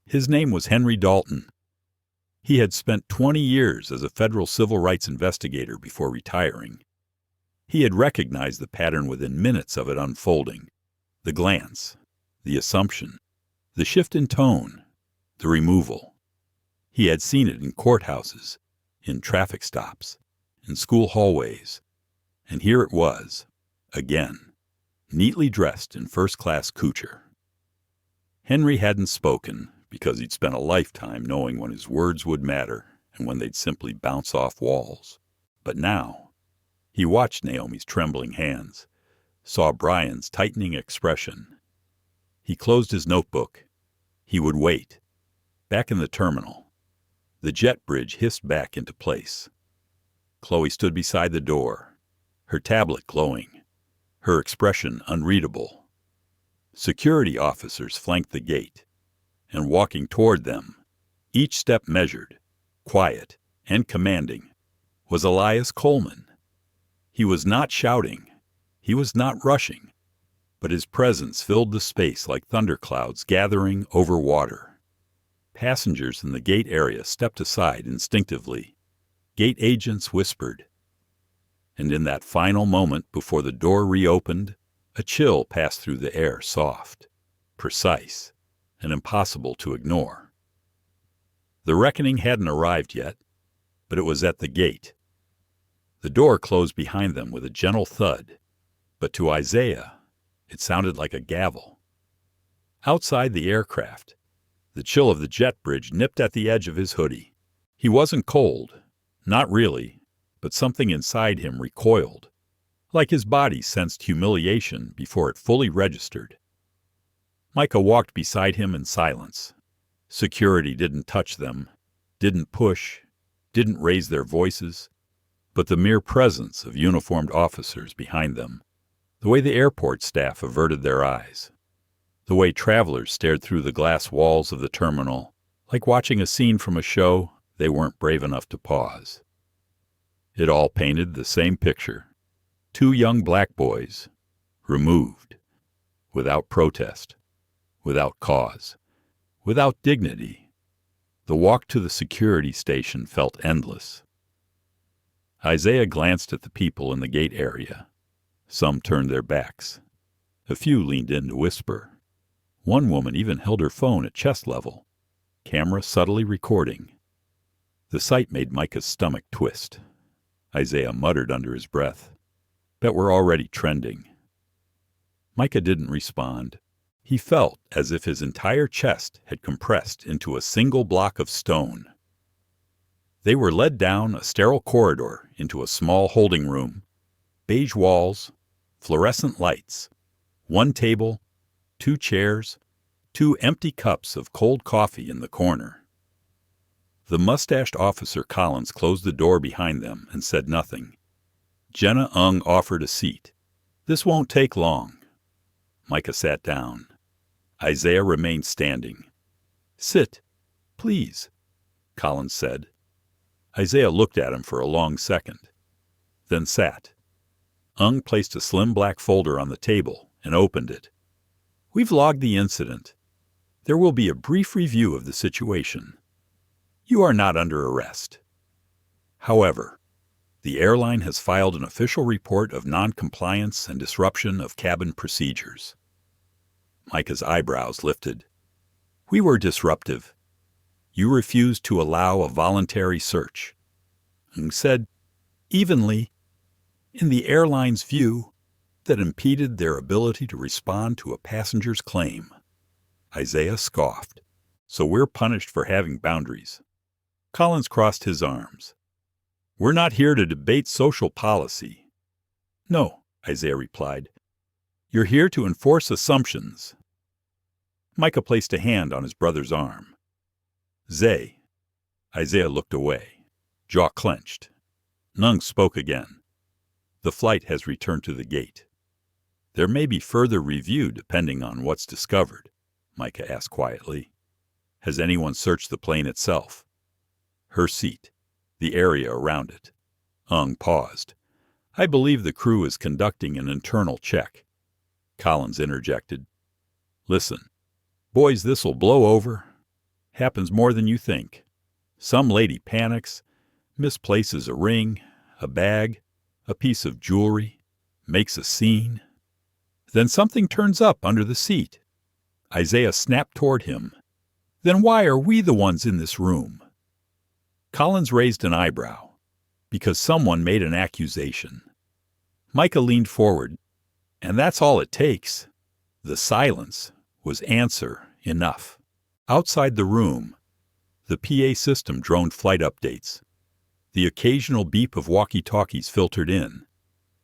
His name was Henry Dalton. He had spent 20 years as a federal civil rights investigator before retiring. He had recognized the pattern within minutes of it unfolding. The glance, the assumption, the shift in tone, the removal. He had seen it in courthouses, in traffic stops, in school hallways. And here it was, again, neatly dressed in first-class couture. Henry hadn't spoken because he'd spent a lifetime knowing when his words would matter and when they'd simply bounce off walls. But now, he watched Naomi's trembling hands, saw Brian's tightening expression. He closed his notebook. He would wait. Back in the terminal, the jet bridge hissed back into place. Chloe stood beside the door, her tablet glowing, her expression unreadable. Security officers flanked the gate, and walking toward them, each step measured, quiet, and commanding, was Elias Coleman. He was not shouting, he was not rushing, but his presence filled the space like thunderclouds gathering over water. Passengers in the gate area stepped aside instinctively. Gate agents whispered. And in that final moment before the door reopened, a chill passed through the air, soft, precise, and impossible to ignore. The reckoning hadn't arrived yet, but it was at the gate. The door closed behind them with a gentle thud, but to Isaiah, it sounded like a gavel. Outside the aircraft, the chill of the jet bridge nipped at the edge of his hoodie. He wasn't cold, not really, but something inside him recoiled, like his body sensed humiliation before it fully registered. Micah walked beside him in silence. Security didn't touch them, didn't push, didn't raise their voices, but the mere presence of uniformed officers behind them, the way the airport staff averted their eyes, the way travelers stared through the glass walls of the terminal, like watching a scene from a show they weren't brave enough to pause. It all painted the same picture. Two young black boys, removed, without protest, without cause, without dignity. The walk to the security station felt endless. Isaiah glanced at the people in the gate area. Some turned their backs. A few leaned in to whisper. One woman even held her phone at chest level, camera subtly recording. The sight made Micah's stomach twist. Isaiah muttered under his breath, "Bet we're already trending." Micah didn't respond. He felt as if his entire chest had compressed into a single block of stone. They were led down a sterile corridor into a small holding room. Beige walls, fluorescent lights, one table, 2 chairs, 2 empty cups of cold coffee in the corner. The mustached officer Collins closed the door behind them and said nothing. Jenna Ung offered a seat. "This won't take long." Micah sat down. Isaiah remained standing. "Sit, please," Collins said. Isaiah looked at him for a long second, then sat. Ung placed a slim black folder on the table and opened it. "We've logged the incident. There will be a brief review of the situation. You are not under arrest. However, the airline has filed an official report of non-compliance and disruption of cabin procedures." Micah's eyebrows lifted. "We were disruptive." You refused to allow a voluntary search. And said, evenly, in the airline's view, that impeded their ability to respond to a passenger's claim. Isaiah scoffed. So we're punished for having boundaries. Collins crossed his arms. We're not here to debate social policy. No, Isaiah replied. You're here to enforce assumptions. Micah placed a hand on his brother's arm. Zay. Isaiah looked away, jaw clenched. Nung spoke again. The flight has returned to the gate. There may be further review depending on what's discovered, Micah asked quietly. Has anyone searched the plane itself? Her seat, the area around it. Ung paused. I believe the crew is conducting an internal check. Collins interjected. Listen, boys, this'll blow over. Happens more than you think. Some lady panics, misplaces a ring, a bag, a piece of jewelry, makes a scene. Then something turns up under the seat. Isaiah snapped toward him. Then why are we the ones in this room? Collins raised an eyebrow. Because someone made an accusation. Micah leaned forward. And that's all it takes. The silence was answer enough. Outside the room, the PA system droned flight updates. The occasional beep of walkie-talkies filtered in.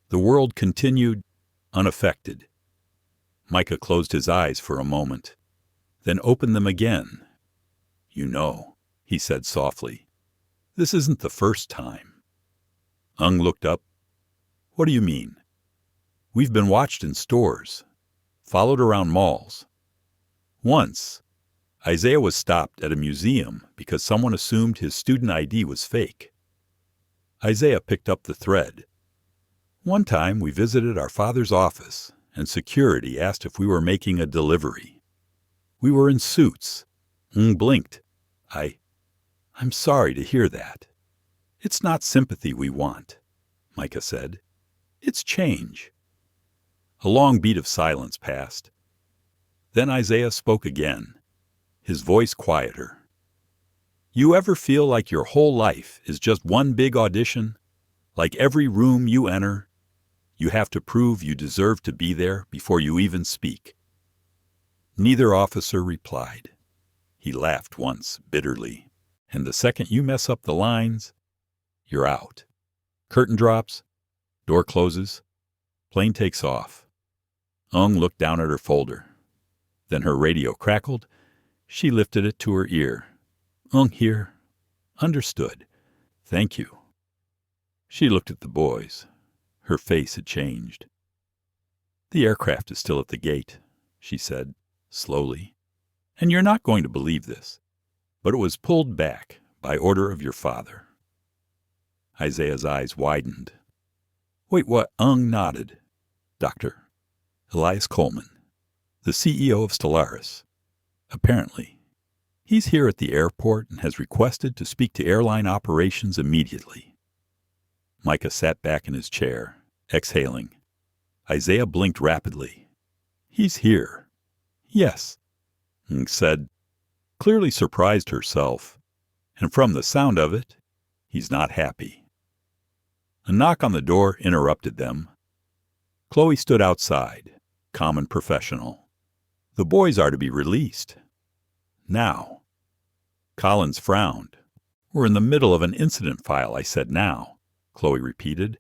The world continued unaffected. Micah closed his eyes for a moment, then opened them again. You know, he said softly, this isn't the first time. Ung looked up. What do you mean? We've been watched in stores, followed around malls. Once, Isaiah was stopped at a museum because someone assumed his student ID was fake. Isaiah picked up the thread. One time we visited our father's office, and security asked if we were making a delivery. We were in suits. Ung blinked. I'm sorry to hear that. It's not sympathy we want, Micah said. It's change. A long beat of silence passed. Then Isaiah spoke again, his voice quieter. You ever feel like your whole life is just one big audition? Like every room you enter, you have to prove you deserve to be there before you even speak. Neither officer replied. He laughed once, bitterly. And the second you mess up the lines, you're out. Curtain drops, door closes, plane takes off. Ung looked down at her folder. Then her radio crackled. She lifted it to her ear. Ung here. Understood. Thank you. She looked at the boys. Her face had changed. The aircraft is still at the gate, she said, slowly. And you're not going to believe this, but it was pulled back by order of your father. Isaiah's eyes widened. Wait, what? Ung nodded. Dr. Elias Coleman, the CEO of Stellaris. Apparently, he's here at the airport and has requested to speak to airline operations immediately. Micah sat back in his chair, exhaling. Isaiah blinked rapidly. He's here. Yes, Ung said, clearly surprised herself, and from the sound of it, he's not happy. A knock on the door interrupted them. Chloe stood outside, calm and professional. The boys are to be released. Now. Collins frowned. We're in the middle of an incident file, I said now, Chloe repeated,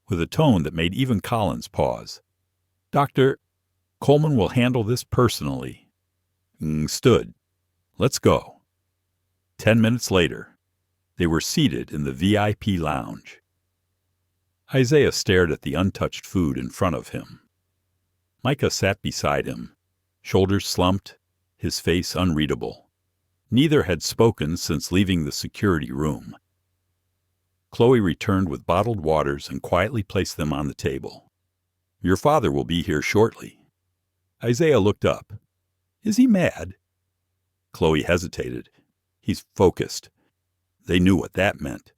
with a tone that made even Collins pause. Dr. Coleman will handle this personally. Stood. Let's go. 10 minutes later, they were seated in the VIP lounge. Isaiah stared at the untouched food in front of him. Micah sat beside him, shoulders slumped, his face unreadable. Neither had spoken since leaving the security room. Chloe returned with bottled waters and quietly placed them on the table. Your father will be here shortly. Isaiah looked up. Is he mad? Chloe hesitated. He's focused. They knew what that meant.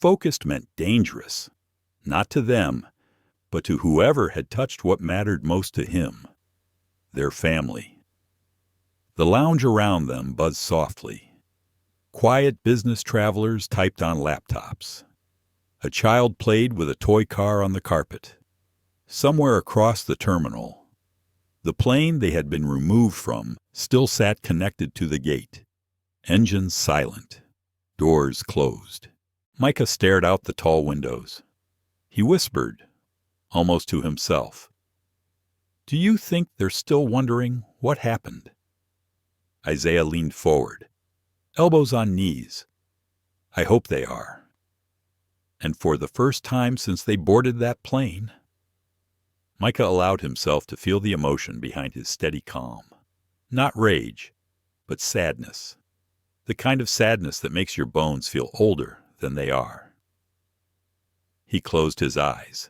Focused meant dangerous. Not to them, but to whoever had touched what mattered most to him, their family. The lounge around them buzzed softly. Quiet business travelers typed on laptops. A child played with a toy car on the carpet. Somewhere across the terminal, the plane they had been removed from still sat connected to the gate. Engines silent. Doors closed. Micah stared out the tall windows. He whispered, almost to himself, "Do you think they're still wondering what happened?" Isaiah leaned forward, elbows on knees. "I hope they are." And for the first time since they boarded that plane, Micah allowed himself to feel the emotion behind his steady calm. Not rage, but sadness. The kind of sadness that makes your bones feel older than they are. He closed his eyes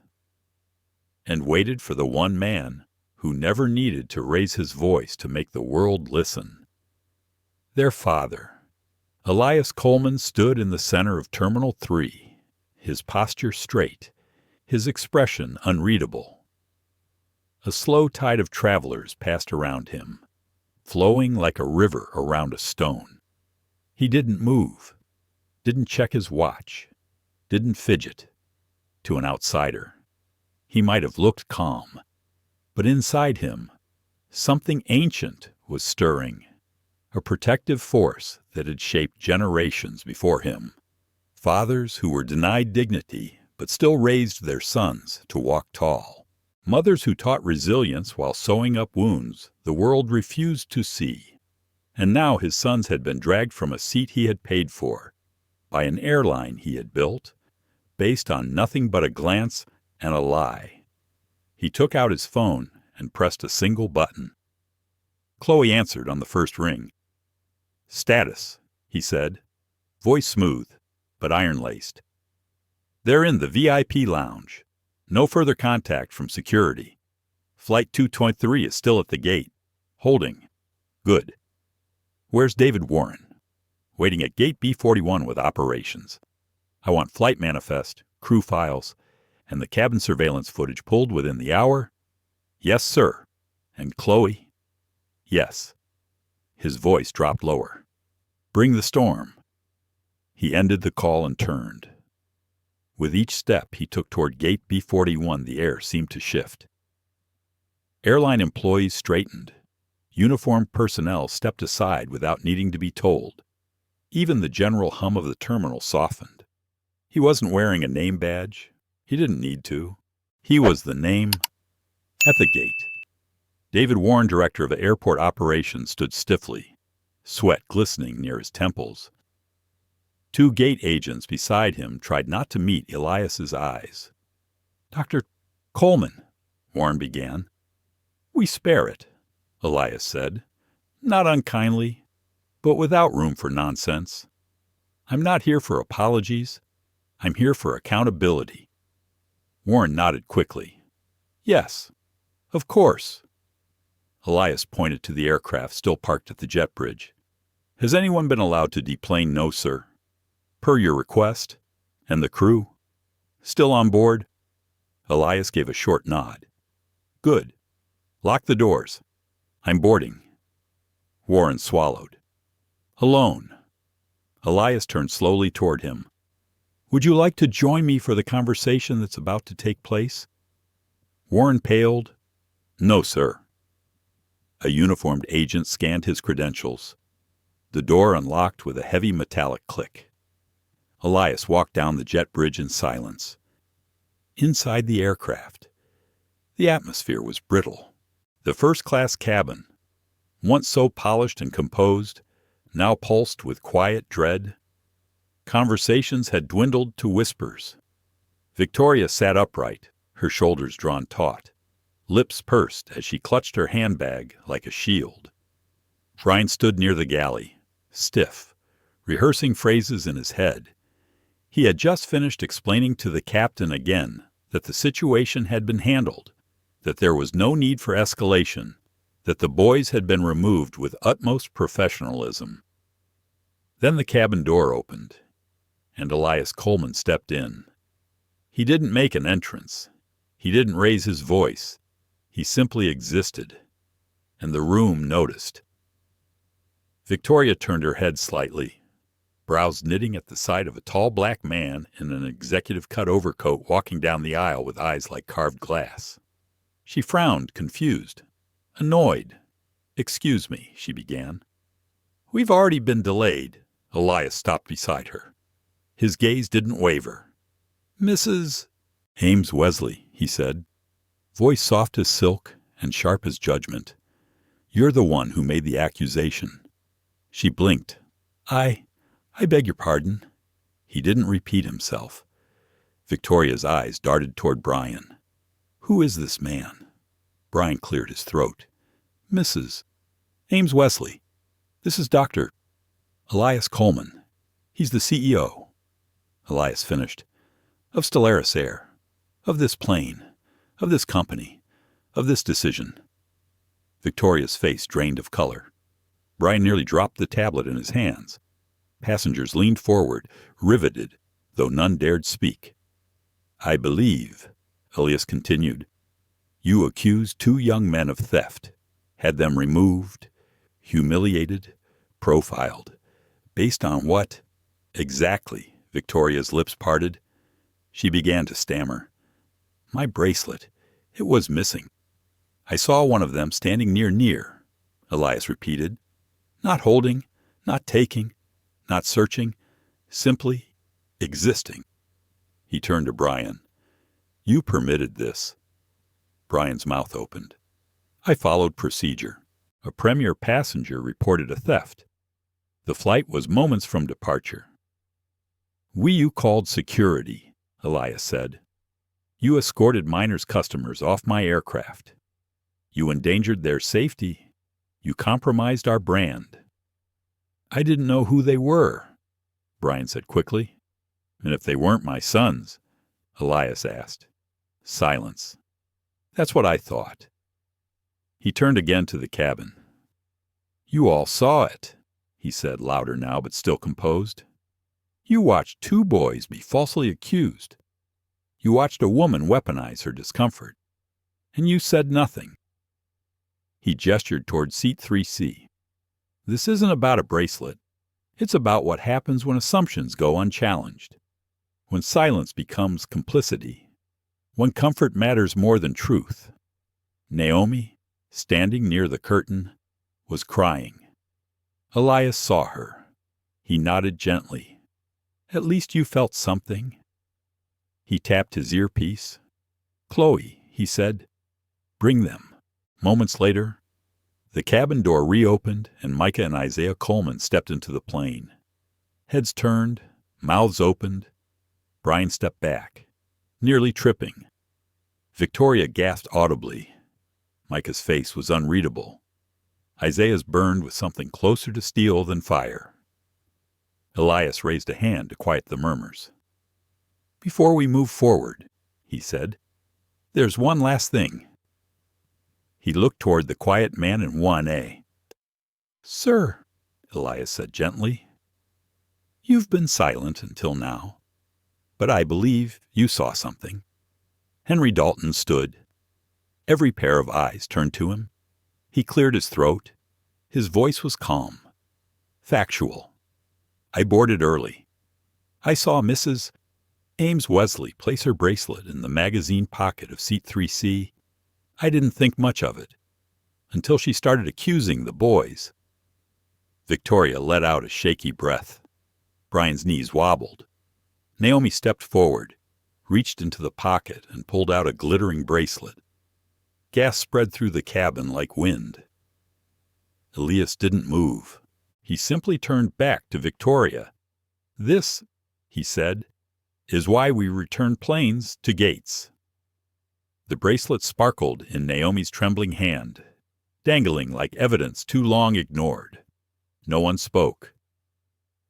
and waited for the one man who never needed to raise his voice to make the world listen. Their father. Elias Coleman stood in the center of Terminal 3, his posture straight, his expression unreadable. A slow tide of travelers passed around him, flowing like a river around a stone. He didn't move, didn't check his watch, didn't fidget. To an outsider, he might have looked calm, but inside him, something ancient was stirring, a protective force that had shaped generations before him. Fathers who were denied dignity but still raised their sons to walk tall. Mothers who taught resilience while sewing up wounds the world refused to see. And now his sons had been dragged from a seat he had paid for, by an airline he had built, based on nothing but a glance and a lie. He took out his phone and pressed a single button. Chloe answered on the first ring. "Status," he said, voice smooth, but iron-laced. "They're in the VIP lounge. No further contact from security. Flight 223 is still at the gate. Holding. Good. Where's David Warren?" "Waiting at gate B41 with operations. I want flight manifest, crew files, and the cabin surveillance footage pulled within the hour." "Yes, sir." "And Chloe?" "Yes." His voice dropped lower. "Bring the storm." He ended the call and turned. With each step he took toward gate B41, the air seemed to shift. Airline employees straightened. Uniformed personnel stepped aside without needing to be told. Even the general hum of the terminal softened. He wasn't wearing a name badge. He didn't need to. He was the name at the gate. David Warren, director of airport operations, stood stiffly, sweat glistening near his temples. Two gate agents beside him tried not to meet Elias's eyes. "Dr. Coleman," Warren began. "We spare it," Elias said, not unkindly, but without room for nonsense. "I'm not here for apologies. I'm here for accountability." Warren nodded quickly. "Yes, of course." Elias pointed to the aircraft still parked at the jet bridge. "Has anyone been allowed to deplane?" "No, sir." "Per your request? And the crew? Still on board?" Elias gave a short nod. "Good. Lock the doors. I'm boarding." Warren swallowed. "Alone." Elias turned slowly toward him. "Would you like to join me for the conversation that's about to take place?" Warren paled. "No, sir." A uniformed agent scanned his credentials. The door unlocked with a heavy metallic click. Elias walked down the jet bridge in silence. Inside the aircraft, the atmosphere was brittle. The first-class cabin, once so polished and composed, now pulsed with quiet dread. Conversations had dwindled to whispers. Victoria sat upright, her shoulders drawn taut, lips pursed as she clutched her handbag like a shield. Brian stood near the galley, stiff, rehearsing phrases in his head. He had just finished explaining to the captain again that the situation had been handled, that there was no need for escalation, that the boys had been removed with utmost professionalism. Then the cabin door opened, and Elias Coleman stepped in. He didn't make an entrance. He didn't raise his voice. He simply existed, and the room noticed. Victoria turned her head slightly. brows knitting at the sight of a tall black man in an executive-cut overcoat walking down the aisle with eyes like carved glass. She frowned, confused, annoyed. "Excuse me," she began. "We've already been delayed." Elias stopped beside her. His gaze didn't waver. "Mrs. Ames Wesley," he said, voice soft as silk and sharp as judgment. "You're the one who made the accusation." She blinked. I beg your pardon." He didn't repeat himself. Victoria's eyes darted toward Brian. "Who is this man?" Brian cleared his throat. "Mrs. Ames Wesley. This is Dr. Elias Coleman. He's the CEO." Elias finished. "Of Stellaris Air. Of this plane. Of this company. Of this decision." Victoria's face drained of color. Brian nearly dropped the tablet in his hands. Passengers leaned forward, riveted, though none dared speak. "I believe," Elias continued, "you accused 2 young men of theft, had them removed, humiliated, profiled. Based on what?" "Exactly." Victoria's lips parted. She began to stammer. "My bracelet. It was missing. I saw one of them standing near," Elias repeated. "Not holding, not taking, not searching, simply existing." He turned to Brian. "You permitted this." Brian's mouth opened. "I followed procedure. A premier passenger reported a theft. The flight was moments from departure. You called security," Elias said. "You escorted minors' customers off my aircraft. You endangered their safety. You compromised our brand." "I didn't know who they were," Brian said quickly. "And if they weren't my sons?" Elias asked. Silence. "That's what I thought." He turned again to the cabin. "You all saw it," he said, louder now but still composed. "You watched 2 boys be falsely accused. You watched a woman weaponize her discomfort. And you said nothing." He gestured toward seat 3C. "This isn't about a bracelet. It's about what happens when assumptions go unchallenged. When silence becomes complicity. When comfort matters more than truth." Naomi, standing near the curtain, was crying. Elias saw her. He nodded gently. "At least you felt something." He tapped his earpiece. "Chloe," he said, "bring them." Moments later, the cabin door reopened and Micah and Isaiah Coleman stepped into the plane. Heads turned, mouths opened. Brian stepped back, nearly tripping. Victoria gasped audibly. Micah's face was unreadable. Isaiah's burned with something closer to steel than fire. Elias raised a hand to quiet the murmurs. "Before we move forward," he said, "there's one last thing." He looked toward the quiet man in 1A. "Sir," Elias said gently, "you've been silent until now, but I believe you saw something." Henry Dalton stood. Every pair of eyes turned to him. He cleared his throat. His voice was calm, factual. "I boarded early. I saw Mrs. Ames Wesley place her bracelet in the magazine pocket of seat 3C. I didn't think much of it, until she started accusing the boys." Victoria let out a shaky breath. Brian's knees wobbled. Naomi stepped forward, reached into the pocket, and pulled out a glittering bracelet. Gas spread through the cabin like wind. Elias didn't move. He simply turned back to Victoria. "This," he said, "is why we return planes to gates." The bracelet sparkled in Naomi's trembling hand, dangling like evidence too long ignored. No one spoke.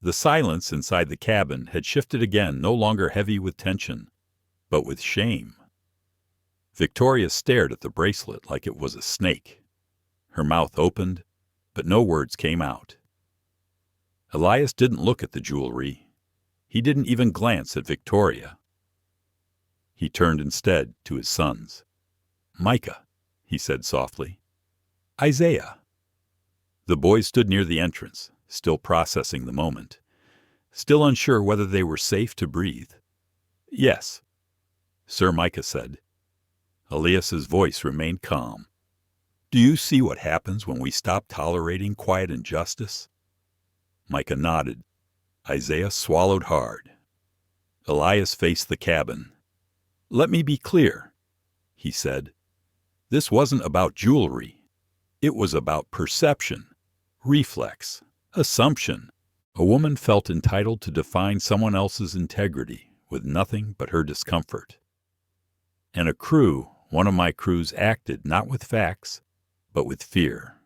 The silence inside the cabin had shifted again, no longer heavy with tension, but with shame. Victoria stared at the bracelet like it was a snake. Her mouth opened, but no words came out. Elias didn't look at the jewelry. He didn't even glance at Victoria. He turned instead to his sons. "Micah," he said softly. "Isaiah." The boys stood near the entrance, still processing the moment. still unsure whether they were safe to breathe. "Yes," Sir Micah said. Elias's voice remained calm. "Do you see what happens when we stop tolerating quiet injustice?" Micah nodded. Isaiah swallowed hard. Elias faced the cabin. "Let me be clear," he said. "This wasn't about jewelry. It was about perception, reflex, assumption. A woman felt entitled to define someone else's integrity with nothing but her discomfort. And a crew, one of my crews, acted not with facts, but with fear."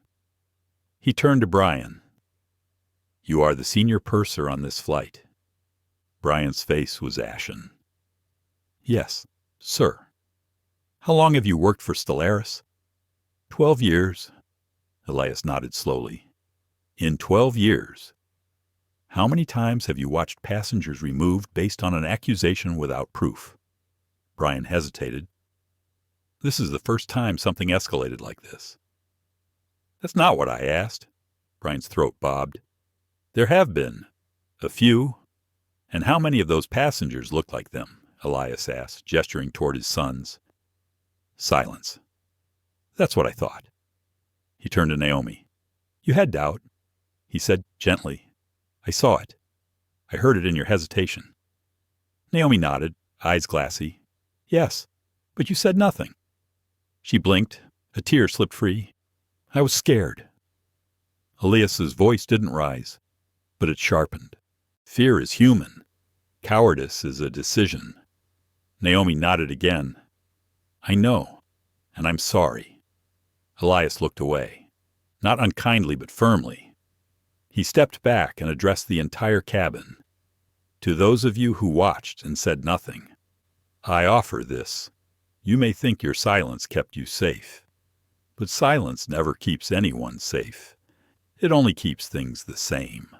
He turned to Brian. "You are the senior purser on this flight." Brian's face was ashen. "Yes, sir." "How long have you worked for Stellaris?" 12 years. Elias nodded slowly. "In 12 years, how many times have you watched passengers removed based on an accusation without proof?" Brian hesitated. "This is the first time something escalated like this." "That's not what I asked." Brian's throat bobbed. "There have been. A few. And how many of those passengers looked like them?" Elias asked, gesturing toward his sons. Silence. "That's what I thought." He turned to Naomi. "You had doubt," he said gently. "I saw it. I heard it in your hesitation." Naomi nodded, eyes glassy. "Yes, but you said nothing." She blinked. A tear slipped free. "I was scared." Elias's voice didn't rise, but it sharpened. "Fear is human. Cowardice is a decision." Naomi nodded again. "I know, and I'm sorry." Elias looked away, not unkindly but firmly. He stepped back and addressed the entire cabin. "To those of you who watched and said nothing, I offer this. You may think your silence kept you safe, but silence never keeps anyone safe. It only keeps things the same."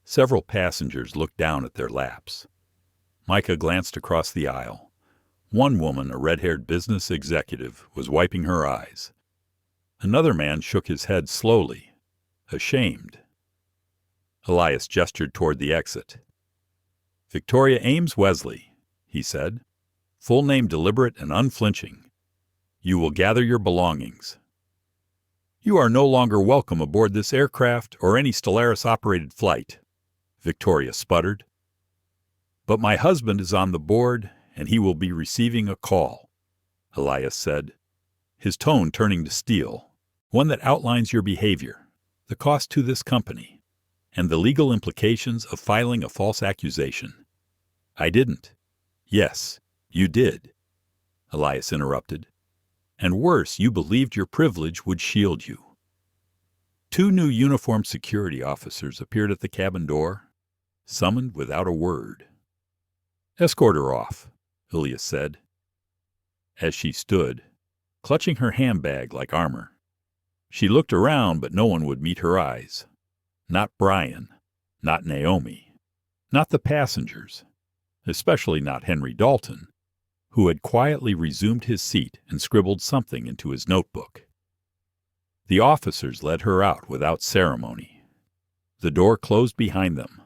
Several passengers looked down at their laps. Micah glanced across the aisle. One woman, a red-haired business executive, was wiping her eyes. Another man shook his head slowly, ashamed. Elias gestured toward the exit. "Victoria Ames Wesley," he said. "Full name deliberate and unflinching. You will gather your belongings. You are no longer welcome aboard this aircraft or any Stellaris-operated flight," Victoria sputtered. "But my husband is on the board, and he will be receiving a call," Elias said, his tone turning to steel, "one that outlines your behavior, the cost to this company, and the legal implications of filing a false accusation." "I didn't." "Yes, you did," Elias interrupted. "And worse, you believed your privilege would shield you." 2 new uniformed security officers appeared at the cabin door, summoned without a word. "Escort her off," Elias said. As she stood, clutching her handbag like armor, she looked around, but no one would meet her eyes. Not Brian, not Naomi, not the passengers, especially not Henry Dalton, who had quietly resumed his seat and scribbled something into his notebook. The officers led her out without ceremony. The door closed behind them.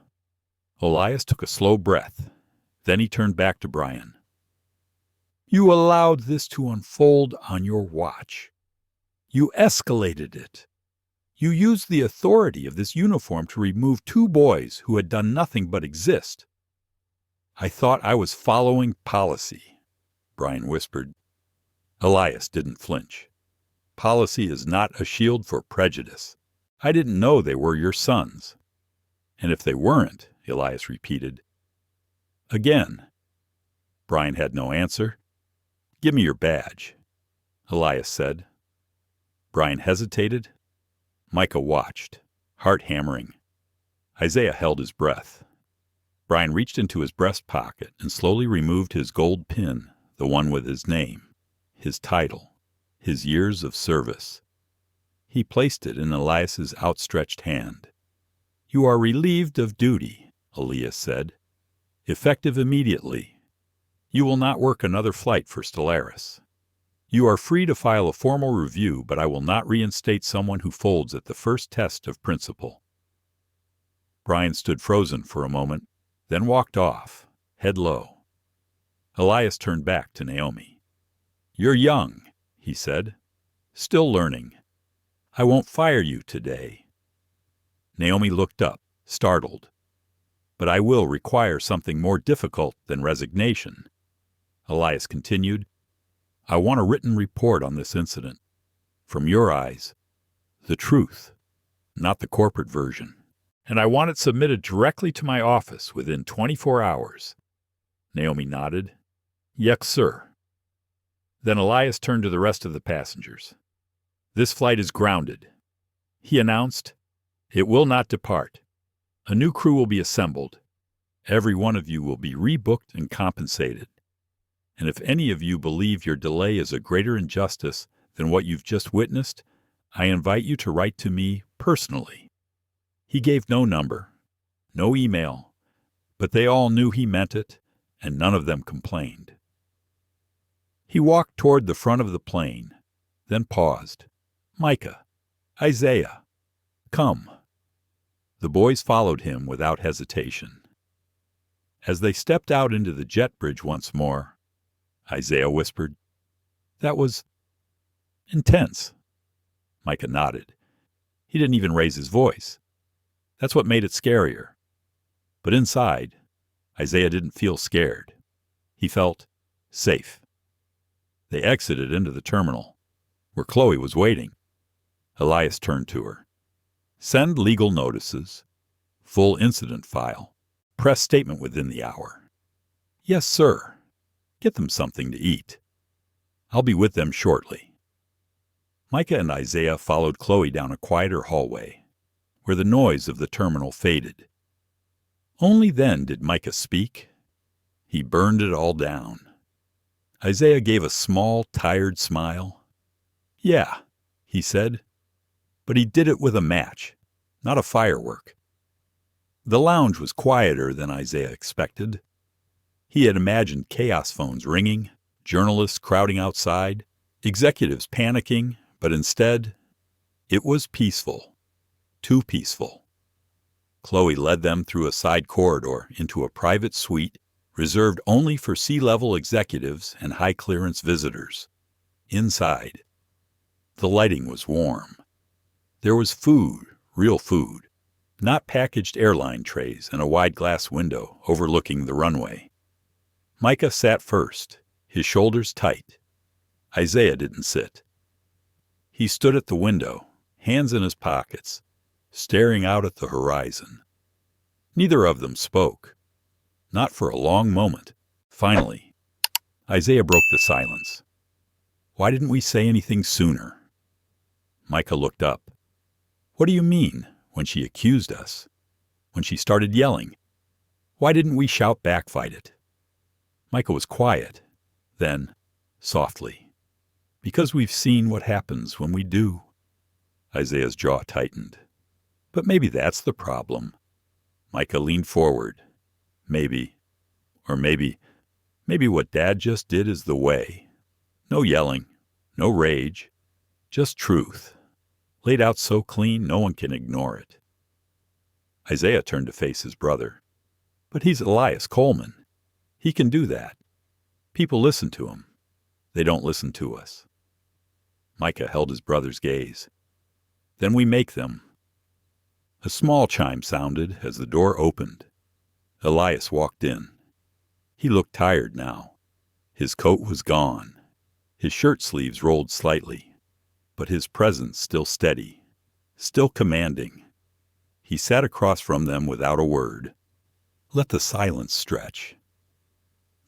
Elias took a slow breath. Then he turned back to Brian. "You allowed this to unfold on your watch. You escalated it. You used the authority of this uniform to remove 2 boys who had done nothing but exist." "I thought I was following policy," Brian whispered. Elias didn't flinch. "Policy is not a shield for prejudice. I didn't know they were your sons." "And if they weren't," Elias repeated. Again. Brian had no answer. "Give me your badge," Elias said. Brian hesitated. Micah watched, heart hammering. Isaiah held his breath. Brian reached into his breast pocket and slowly removed his gold pin, the one with his name, his title, his years of service. He placed it in Elias's outstretched hand. "You are relieved of duty," Elias said. "Effective immediately. You will not work another flight for Stellaris. You are free to file a formal review, but I will not reinstate someone who folds at the first test of principle." Brian stood frozen for a moment, then walked off, head low. Elias turned back to Naomi. "You're young," he said. "Still learning. I won't fire you today." Naomi looked up, startled. "But I will require something more difficult than resignation." Elias continued, "I want a written report on this incident. From your eyes, the truth, not the corporate version. And I want it submitted directly to my office within 24 hours. Naomi nodded. "Yes, sir." Then Elias turned to the rest of the passengers. "This flight is grounded," he announced. "It will not depart. A new crew will be assembled. Every one of you will be rebooked and compensated. And if any of you believe your delay is a greater injustice than what you've just witnessed, I invite you to write to me personally." He gave no number, no email, but they all knew he meant it, and none of them complained. He walked toward the front of the plane, then paused. "Micah, Isaiah, come." The boys followed him without hesitation. As they stepped out into the jet bridge once more, Isaiah whispered, "That was intense." Micah nodded. He didn't even raise his voice. That's what made it scarier. But inside, Isaiah didn't feel scared. He felt safe. They exited into the terminal, where Chloe was waiting. Elias turned to her. "Send legal notices. Full incident file. Press statement within the hour." "Yes, sir." "Get them something to eat. I'll be with them shortly." Micah and Isaiah followed Chloe down a quieter hallway, where the noise of the terminal faded. Only then did Micah speak. He burned it all down. Isaiah gave a small, tired smile. "Yeah," he said, but he did it with a match, not a firework. The lounge was quieter than Isaiah expected. He had imagined chaos phones ringing, journalists crowding outside, executives panicking, but instead, it was peaceful. Too peaceful. Chloe led them through a side corridor into a private suite reserved only for C-level executives and high-clearance visitors. Inside, the lighting was warm. There was food, real food, not packaged airline trays, and a wide glass window overlooking the runway. Micah sat first, his shoulders tight. Isaiah didn't sit. He stood at the window, hands in his pockets, staring out at the horizon. Neither of them spoke. Not for a long moment. Finally, Isaiah broke the silence. "Why didn't we say anything sooner?" Micah looked up. "What do you mean, when she accused us? When she started yelling? Why didn't we shout back, fight it?" Micah was quiet. Then, softly, "Because we've seen what happens when we do." Isaiah's jaw tightened. "But maybe that's the problem." Micah leaned forward. "Maybe, or maybe what Dad just did is the way. No yelling, no rage, just truth, laid out so clean no one can ignore it." Isaiah turned to face his brother. "But he's Elias Coleman. He can do that. People listen to him. They don't listen to us." Micah held his brother's gaze. "Then we make them." A small chime sounded as the door opened. Elias walked in. He looked tired now. His coat was gone. His shirt sleeves rolled slightly, but his presence still steady, still commanding. He sat across from them without a word. Let the silence stretch.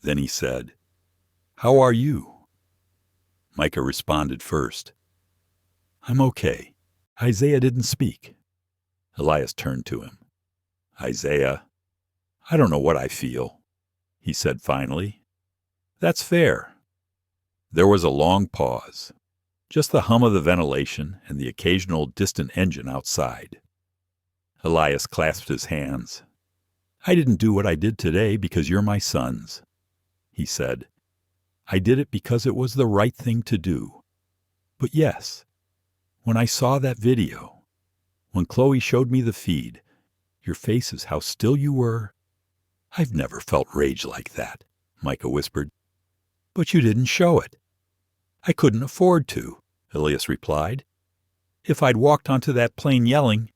Then he said, "How are you?" Micah responded first. "I'm okay." Isaiah didn't speak. Elias turned to him. "Isaiah, I don't know what I feel," he said finally. "That's fair." There was a long pause, just the hum of the ventilation and the occasional distant engine outside. Elias clasped his hands. "I didn't do what I did today because you're my sons," he said. "I did it because it was the right thing to do. But yes, when I saw that video, when Chloe showed me the feed, Your face is how still you were. I've never felt rage like that, Micah whispered. But you didn't show it. I couldn't afford to, Elias replied. If I'd walked onto that plane yelling,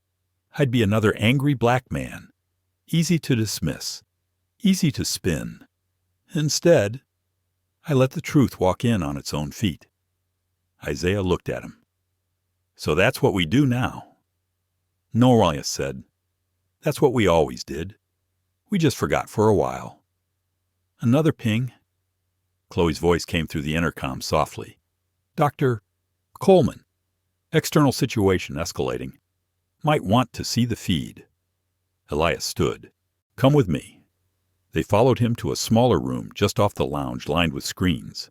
I'd be another angry black man, easy to dismiss, easy to spin. Instead, I let the truth walk in on its own feet. Isaiah looked at him. So that's what we do now? No, Elias said. That's what we always did. We just forgot for a while. Another ping. Chloe's voice came through the intercom softly. Dr. Coleman. External situation escalating. Might want to see the feed. Elias stood. Come with me. They followed him to a smaller room just off the lounge lined with screens.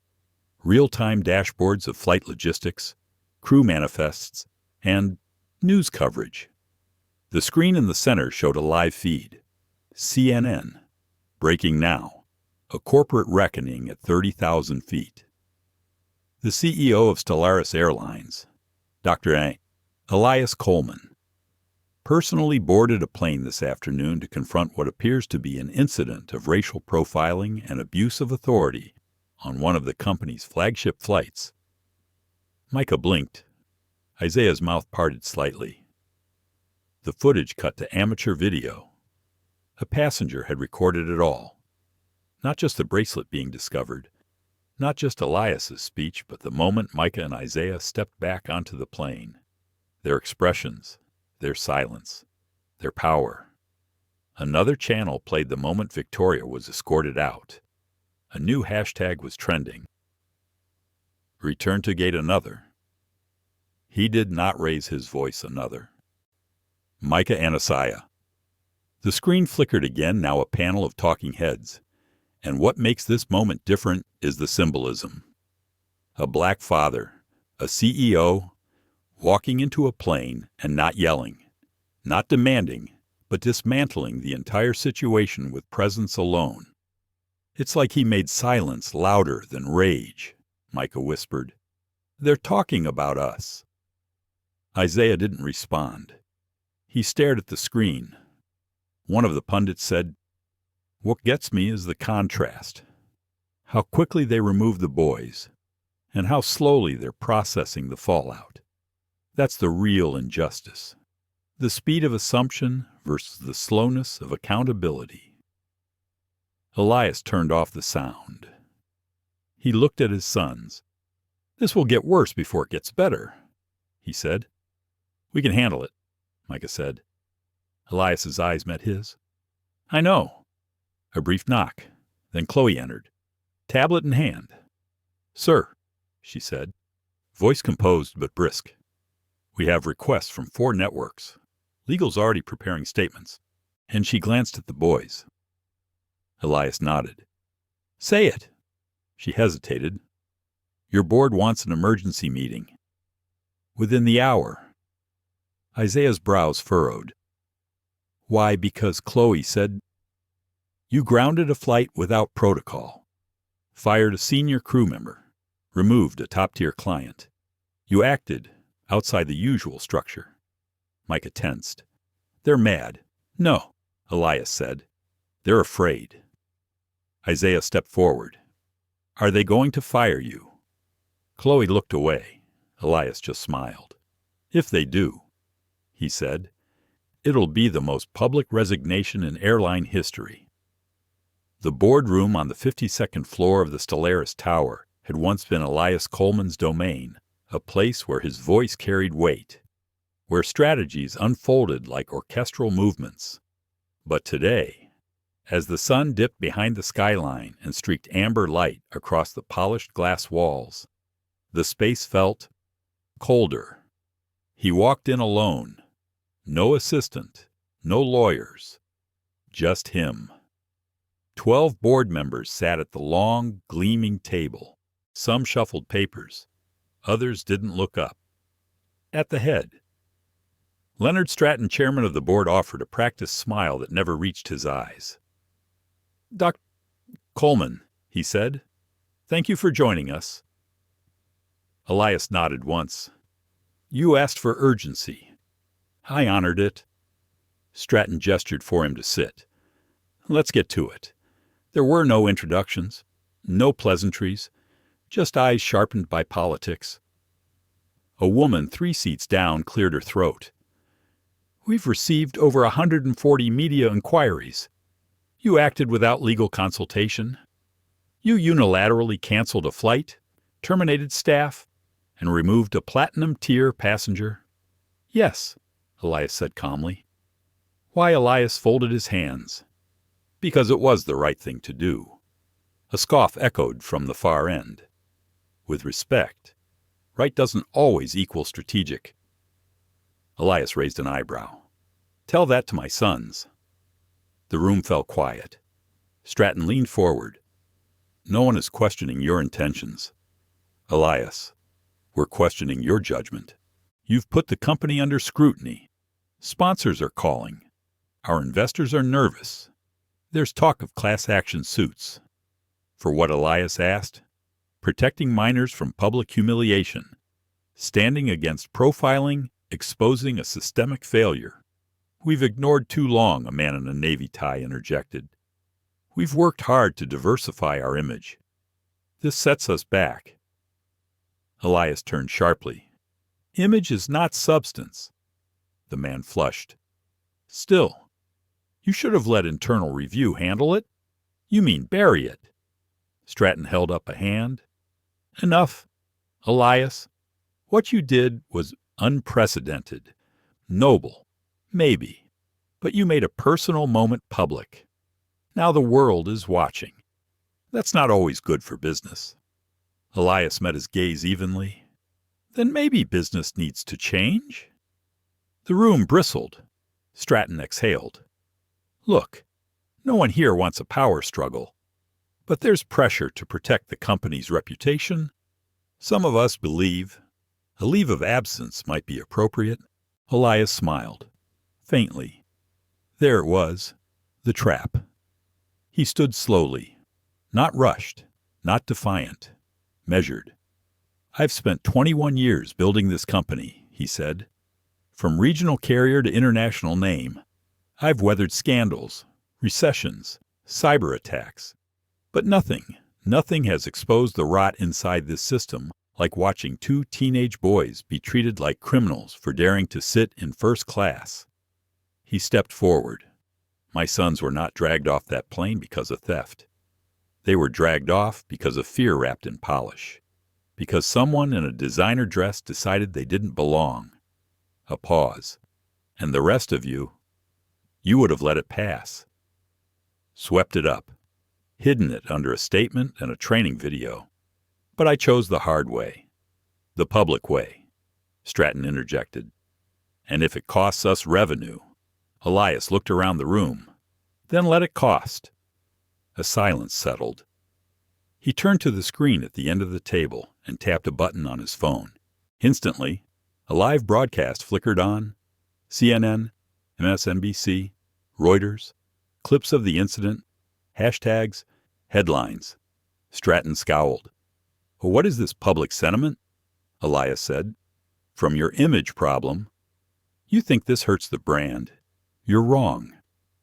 Real-time dashboards of flight logistics, crew manifests, and news coverage. The screen in the center showed a live feed. CNN. Breaking now. A corporate reckoning at 30,000 feet. The CEO of Stellaris Airlines, Dr. Elias Coleman, personally boarded a plane this afternoon to confront what appears to be an incident of racial profiling and abuse of authority on one of the company's flagship flights. Micah blinked. Isaiah's mouth parted slightly. The footage cut to amateur video. A passenger had recorded it all. Not just the bracelet being discovered, not just Elias's speech, but the moment Micah and Isaiah stepped back onto the plane. Their expressions, their silence, their power. Another channel played the moment Victoria was escorted out. A new hashtag was trending. Return to gate another. He did not raise his voice another. Micah and Isaiah. The screen flickered again, now a panel of talking heads. And what makes this moment different is the symbolism. A black father, a CEO, walking into a plane and not yelling, not demanding, but dismantling the entire situation with presence alone. It's like he made silence louder than rage, Micah whispered. They're talking about us. Isaiah didn't respond. He stared at the screen. One of the pundits said, What gets me is the contrast. How quickly they remove the boys, and how slowly they're processing the fallout. That's the real injustice. The speed of assumption versus the slowness of accountability. Elias turned off the sound. He looked at his sons. This will get worse before it gets better, he said. We can handle it, Micah said. Elias's eyes met his. I know. A brief knock. Then Chloe entered, tablet in hand. Sir, she said, voice composed but brisk. We have requests from 4 networks. Legal's already preparing statements. And she glanced at the boys. Elias nodded. Say it. She hesitated. Your board wants an emergency meeting. Within the hour. Isaiah's brows furrowed. Why, because Chloe said, You grounded a flight without protocol, fired a senior crew member, removed a top-tier client. You acted outside the usual structure. Micah tensed. They're mad. No, Elias said. They're afraid. Isaiah stepped forward. Are they going to fire you? Chloe looked away. Elias just smiled. If they do, he said, it'll be the most public resignation in airline history. The boardroom on the 52nd floor of the Stellaris Tower had once been Elias Coleman's domain, a place where his voice carried weight, where strategies unfolded like orchestral movements. But today, as the sun dipped behind the skyline and streaked amber light across the polished glass walls, the space felt colder. He walked in alone. No assistant, no lawyers, just him. 12 board members sat at the long, gleaming table. Some shuffled papers. Others didn't look up. At the head, Leonard Stratton, chairman of the board, offered a practiced smile that never reached his eyes. Dr. Coleman, he said, thank you for joining us. Elias nodded once. You asked for urgency. I honored it. Stratton gestured for him to sit. Let's get to it. There were no introductions, no pleasantries, just eyes sharpened by politics. A woman 3 seats down cleared her throat. We've received over 140 media inquiries. You acted without legal consultation. You unilaterally canceled a flight, terminated staff, and removed a platinum-tier passenger. Yes, Elias said calmly. Why? Elias folded his hands. Because it was the right thing to do. A scoff echoed from the far end. With respect, right doesn't always equal strategic. Elias raised an eyebrow. Tell that to my sons. The room fell quiet. Stratton leaned forward. No one is questioning your intentions. Elias, we're questioning your judgment. You've put the company under scrutiny. Sponsors are calling. Our investors are nervous. There's talk of class action suits. For what Elias asked? Protecting minors from public humiliation. Standing against profiling, exposing a systemic failure. We've ignored too long, a man in a Navy tie interjected. We've worked hard to diversify our image. This sets us back. Elias turned sharply. Image is not substance. The man flushed. Still, you should have let internal review handle it. You mean bury it. Stratton held up a hand. Enough. Elias, what you did was unprecedented. Noble. Maybe. But you made a personal moment public. Now the world is watching. That's not always good for business. Elias met his gaze evenly. Then maybe business needs to change? The room bristled. Stratton exhaled. Look, no one here wants a power struggle. But there's pressure to protect the company's reputation. Some of us believe a leave of absence might be appropriate. Elias smiled. Faintly. There it was. The trap. He stood slowly. Not rushed. Not defiant. Measured. I've spent 21 years building this company, he said. From regional carrier to international name, I've weathered scandals, recessions, cyber attacks. But nothing has exposed the rot inside this system like watching 2 teenage boys be treated like criminals for daring to sit in first class. He stepped forward. My sons were not dragged off that plane because of theft. They were dragged off because of fear wrapped in polish. Because someone in a designer dress decided they didn't belong. A pause. And the rest of you would have let it pass. Swept it up. Hidden it under a statement and a training video. But I chose the hard way. The public way. Stratton interjected. And if it costs us revenue. Elias looked around the room. Then let it cost. A silence settled. He turned to the screen at the end of the table and tapped a button on his phone. Instantly, a live broadcast flickered on. CNN, MSNBC, Reuters, clips of the incident, hashtags, headlines. Stratton scowled. Well, what is this public sentiment? Elias said. From your image problem. You think this hurts the brand. You're wrong.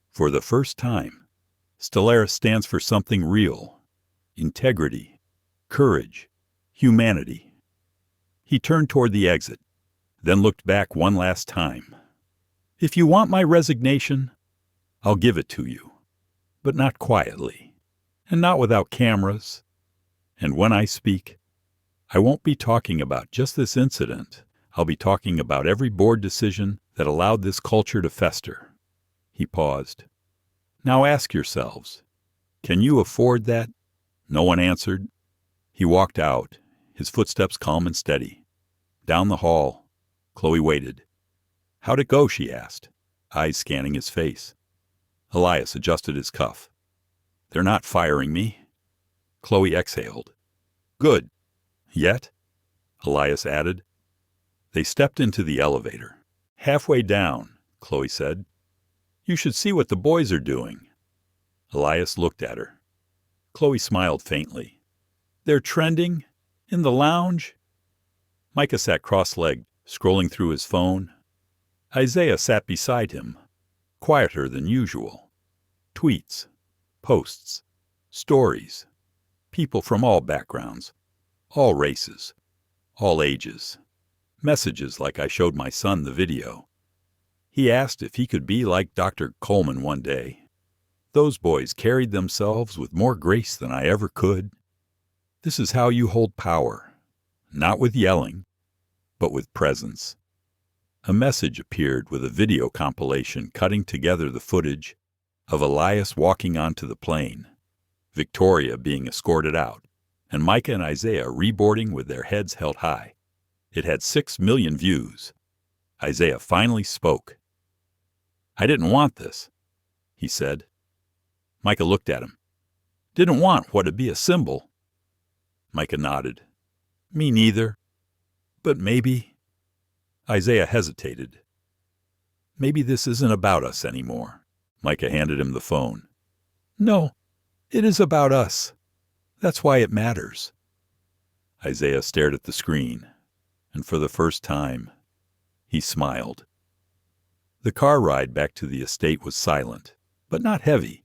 For the first time, Stellaris stands for something real. Integrity, courage, humanity. He turned toward the exit, then looked back one last time. If you want my resignation, I'll give it to you, but not quietly, and not without cameras. And when I speak, I won't be talking about just this incident. I'll be talking about every board decision that allowed this culture to fester. He paused. Now ask yourselves, can you afford that? No one answered. He walked out, his footsteps calm and steady. Down the hall, Chloe waited. How'd it go? She asked, eyes scanning his face. Elias adjusted his cuff. They're not firing me. Chloe exhaled. Good. Yet? Elias added. They stepped into the elevator. Halfway down, Chloe said. You should see what the boys are doing. Elias looked at her. Chloe smiled faintly. They're trending? In the lounge? Micah sat cross-legged, scrolling through his phone. Isaiah sat beside him, quieter than usual. Tweets, posts, stories, people from all backgrounds, all races, all ages. Messages like I showed my son the video. He asked if he could be like Dr. Coleman one day. Those boys carried themselves with more grace than I ever could. This is how you hold power, not with yelling, but with presence. A message appeared with a video compilation cutting together the footage of Elias walking onto the plane, Victoria being escorted out, and Micah and Isaiah reboarding with their heads held high. It had 6 million views. Isaiah finally spoke. "I didn't want this," he said. Micah looked at him. "Didn't want what'd be a symbol?" Micah nodded. "Me neither. But maybe—" Isaiah hesitated. "Maybe this isn't about us anymore." Micah handed him the phone. "No, it is about us. That's why it matters." Isaiah stared at the screen, and for the first time, he smiled. The car ride back to the estate was silent, but not heavy,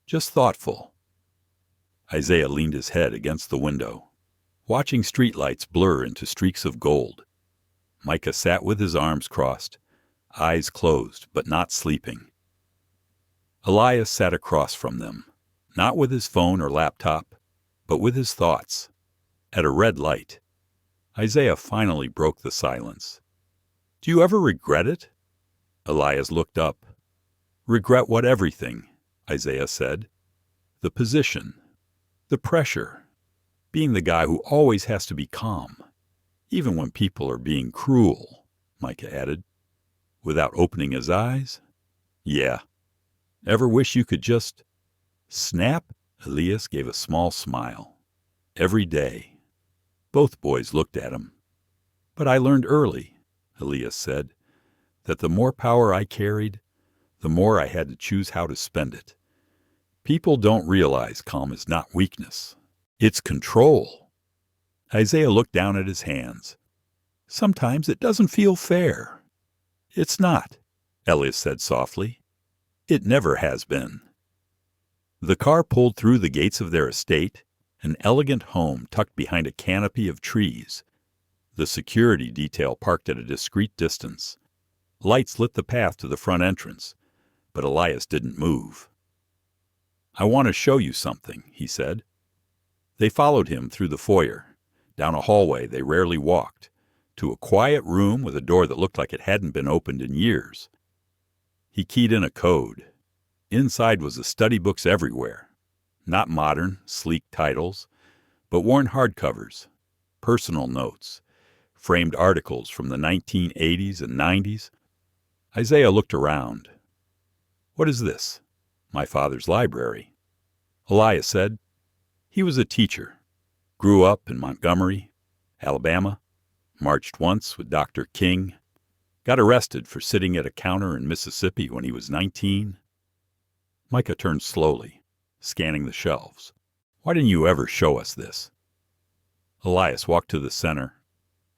just thoughtful. Isaiah leaned his head against the window, watching streetlights blur into streaks of gold. Micah sat with his arms crossed, eyes closed but not sleeping. Elias sat across from them, not with his phone or laptop, but with his thoughts. At a red light, Isaiah finally broke the silence. "Do you ever regret it?" Elias looked up. "Regret what? Everything," Isaiah said. "The position, the pressure, being the guy who always has to be calm, even when people are being cruel," Micah added, without opening his eyes. "Yeah. Ever wish you could just—" "Snap?" Elias gave a small smile. "Every day." Both boys looked at him. "But I learned early," Elias said, "that the more power I carried, the more I had to choose how to spend it. People don't realize calm is not weakness. It's control." Isaiah looked down at his hands. "Sometimes it doesn't feel fair." "It's not," Elias said softly. "It never has been." The car pulled through the gates of their estate, an elegant home tucked behind a canopy of trees. The security detail parked at a discreet distance. Lights lit the path to the front entrance, but Elias didn't move. "I want to show you something," he said. They followed him through the foyer, down a hallway they rarely walked, to a quiet room with a door that looked like it hadn't been opened in years. He keyed in a code. Inside was the study books everywhere. Not modern, sleek titles, but worn hardcovers, personal notes, framed articles from the 1980s and 90s. Isaiah looked around. "What is this?" "My father's library." Elias said. He was a teacher, grew up in Montgomery, Alabama, marched once with Dr. King, got arrested for sitting at a counter in Mississippi when he was 19. Micah turned slowly, scanning the shelves. "Why didn't you ever show us this?" Elias walked to the center,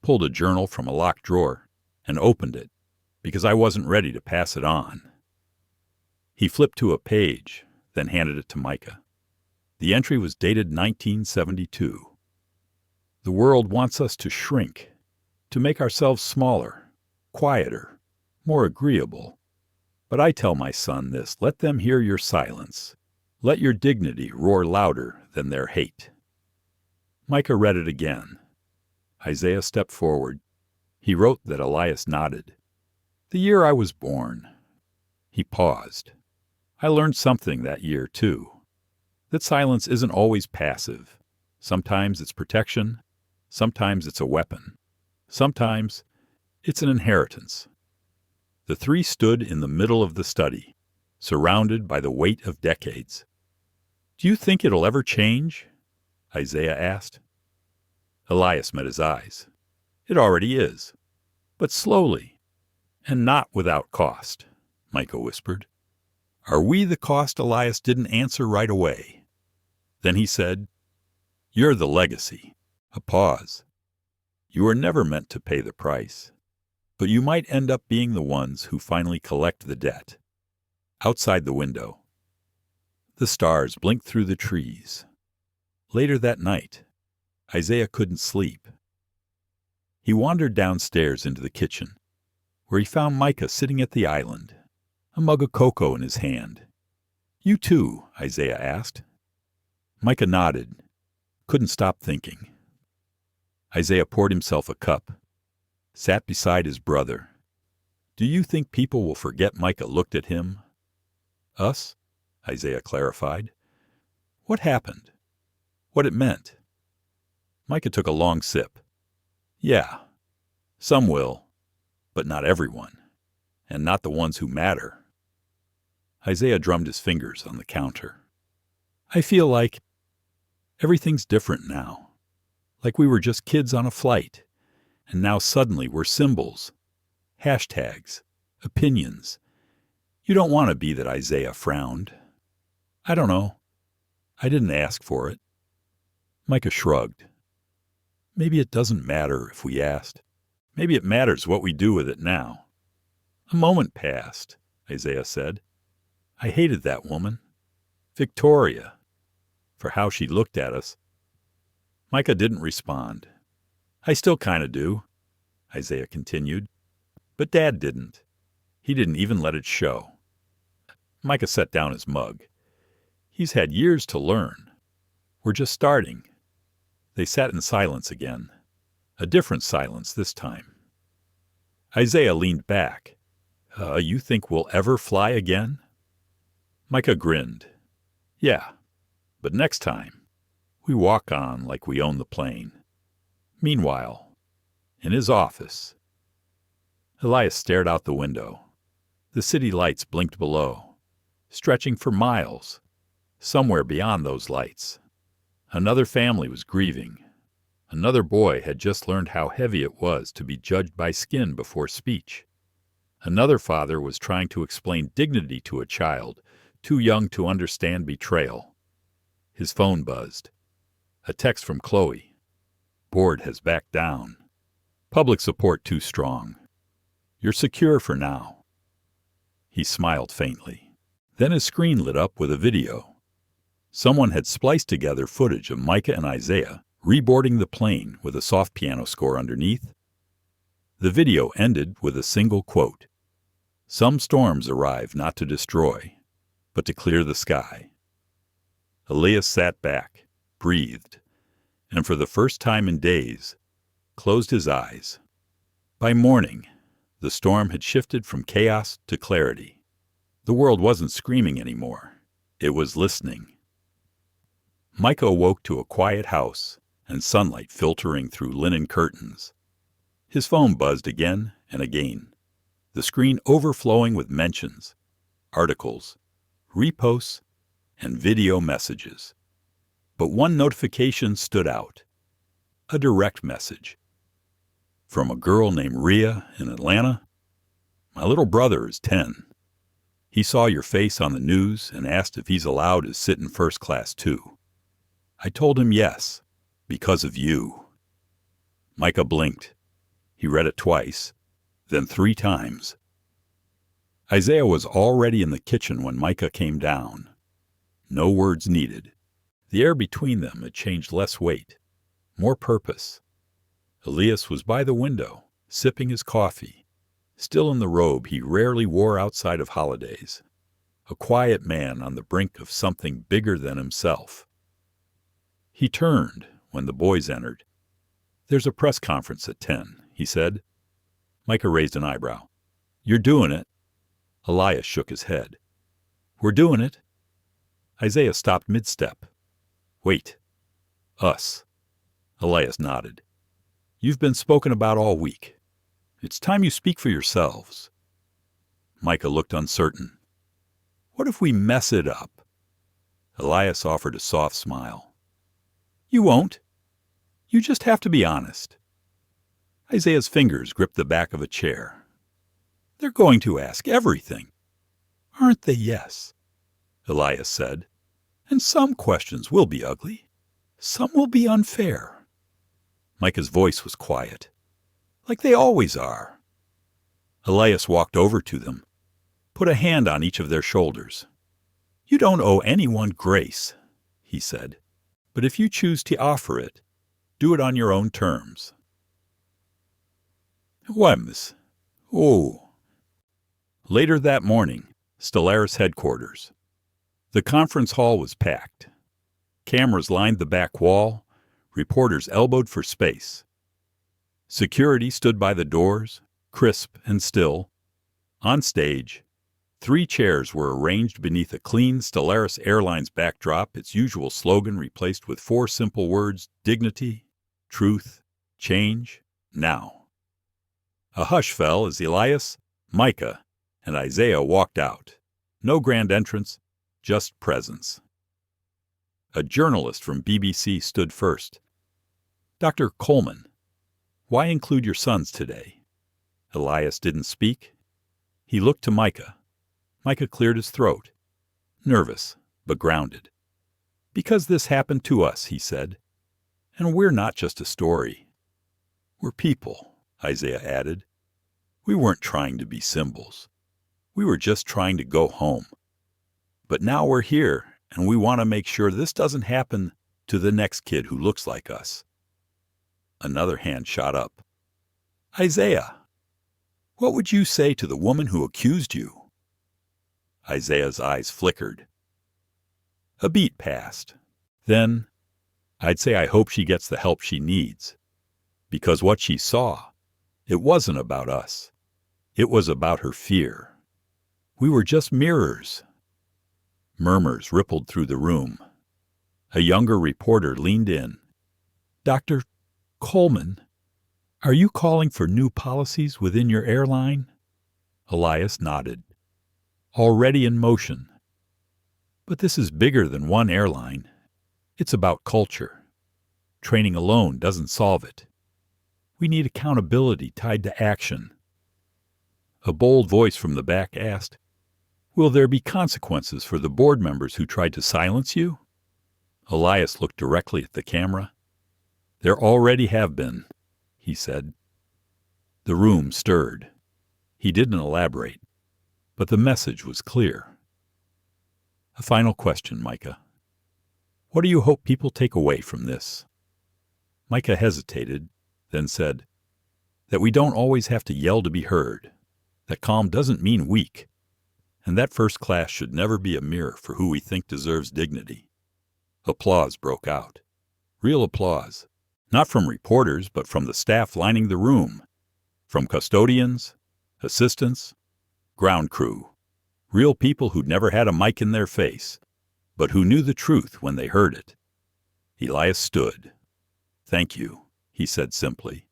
pulled a journal from a locked drawer, and opened it, because I wasn't ready to pass it on. He flipped to a page, then handed it to Micah. The entry was dated 1972. "The world wants us to shrink, to make ourselves smaller, quieter, more agreeable. But I tell my son this, let them hear your silence. Let your dignity roar louder than their hate." Micah read it again. Isaiah stepped forward. He wrote that Elias nodded. "The year I was born." He paused. "I learned something that year, too. That silence isn't always passive. Sometimes it's protection. Sometimes it's a weapon. Sometimes it's an inheritance." The three stood in the middle of the study, surrounded by the weight of decades. "Do you think it'll ever change?" Isaiah asked. Elias met his eyes. "It already is. But slowly, and not without cost," Micah whispered. "Are we the cost?" Elias didn't answer right away. Then he said, "You're the legacy." A pause. "You were never meant to pay the price, but you might end up being the ones who finally collect the debt." Outside the window, the stars blinked through the trees. Later that night, Isaiah couldn't sleep. He wandered downstairs into the kitchen, where he found Micah sitting at the island, a mug of cocoa in his hand. "You too?" Isaiah asked. Micah nodded, couldn't stop thinking. Isaiah poured himself a cup, sat beside his brother. "Do you think people will forget Micah looked at him?" "Us?" Isaiah clarified. "What happened? What it meant?" Micah took a long sip. "Yeah, some will, but not everyone, and not the ones who matter." Isaiah drummed his fingers on the counter. "I feel like everything's different now. Like we were just kids on a flight, and now suddenly we're symbols, hashtags, opinions. You don't want to be that." Isaiah frowned. "I don't know. I didn't ask for it." Micah shrugged. "Maybe it doesn't matter if we asked. Maybe it matters what we do with it now." A moment passed, Isaiah said. "I hated that woman, Victoria, for how she looked at us." Micah didn't respond. "I still kind of do," Isaiah continued. "But Dad didn't. He didn't even let it show." Micah set down his mug. "He's had years to learn. We're just starting." They sat in silence again, a different silence this time. Isaiah leaned back. You think we'll ever fly again?" Micah grinned. "Yeah, but next time, we walk on like we own the plane." Meanwhile, in his office, Elias stared out the window. The city lights blinked below, stretching for miles. Somewhere beyond those lights, another family was grieving. Another boy had just learned how heavy it was to be judged by skin before speech. Another father was trying to explain dignity to a child too young to understand betrayal. His phone buzzed. A text from Chloe. "Board has backed down. Public support too strong. You're secure for now." He smiled faintly. Then his screen lit up with a video. Someone had spliced together footage of Micah and Isaiah reboarding the plane with a soft piano score underneath. The video ended with a single quote. "Some storms arrive not to destroy, but to clear the sky." Elias sat back, breathed, and for the first time in days, closed his eyes. By morning, the storm had shifted from chaos to clarity. The world wasn't screaming anymore. It was listening. Micah awoke to a quiet house and sunlight filtering through linen curtains. His phone buzzed again and again, the screen overflowing with mentions, articles, reposts, and video messages. But one notification stood out. A direct message. From a girl named Rhea in Atlanta. "My little brother is 10. He saw your face on the news and asked if he's allowed to sit in first class too. I told him yes, because of you." Micah blinked. He read it twice, then 3 times. Isaiah was already in the kitchen when Micah came down. No words needed. The air between them had changed less weight, more purpose. Elias was by the window, sipping his coffee, still in the robe he rarely wore outside of holidays. A quiet man on the brink of something bigger than himself. He turned when the boys entered. "There's a press conference at 10, he said. Micah raised an eyebrow. "You're doing it?" Elias shook his head. "We're doing it." Isaiah stopped mid-step. "Wait. Us." Elias nodded. "You've been spoken about all week. It's time you speak for yourselves." Micah looked uncertain. "What if we mess it up?" Elias offered a soft smile. "You won't. You just have to be honest." Isaiah's fingers gripped the back of a chair. "They're going to ask everything." "Aren't they, yes?" Elias said. "And some questions will be ugly. Some will be unfair." Micah's voice was quiet. "Like they always are." Elias walked over to them, put a hand on each of their shoulders. "You don't owe anyone grace," he said, "but if you choose to offer it, do it on your own terms." Whems. Oh. Later that morning, Stellaris headquarters. The conference hall was packed. Cameras lined the back wall, reporters elbowed for space. Security stood by the doors, crisp and still. On stage, 3 chairs were arranged beneath a clean Stellaris Airlines backdrop, its usual slogan replaced with 4 simple words: dignity, truth, change, now. A hush fell as Elias, Micah, and Isaiah walked out. No grand entrance, just presence. A journalist from BBC stood first. "Dr. Coleman, why include your sons today?" Elias didn't speak. He looked to Micah. Micah cleared his throat, nervous but grounded. "Because this happened to us," he said. "And we're not just a story. We're people," Isaiah added. "We weren't trying to be symbols. We were just trying to go home. But now we're here, and we want to make sure this doesn't happen to the next kid who looks like us." Another hand shot up. "Isaiah, what would you say to the woman who accused you?" Isaiah's eyes flickered. A beat passed. Then, "I'd say I hope she gets the help she needs. Because what she saw, it wasn't about us. It was about her fear. We were just mirrors." Murmurs rippled through the room. A younger reporter leaned in. "Dr. Coleman, are you calling for new policies within your airline?" Elias nodded. "Already in motion. But this is bigger than one airline. It's about culture. Training alone doesn't solve it. We need accountability tied to action." A bold voice from the back asked, "Will there be consequences for the board members who tried to silence you?" Elias looked directly at the camera. "There already have been," he said. The room stirred. He didn't elaborate, but the message was clear. "A final question, Micah. What do you hope people take away from this?" Micah hesitated, then said, "That we don't always have to yell to be heard, that calm doesn't mean weak, and that first class should never be a mirror for who we think deserves dignity." Applause broke out. Real applause. Not from reporters, but from the staff lining the room. From custodians, assistants, ground crew. Real people who'd never had a mic in their face, but who knew the truth when they heard it. Elias stood. "Thank you," he said simply.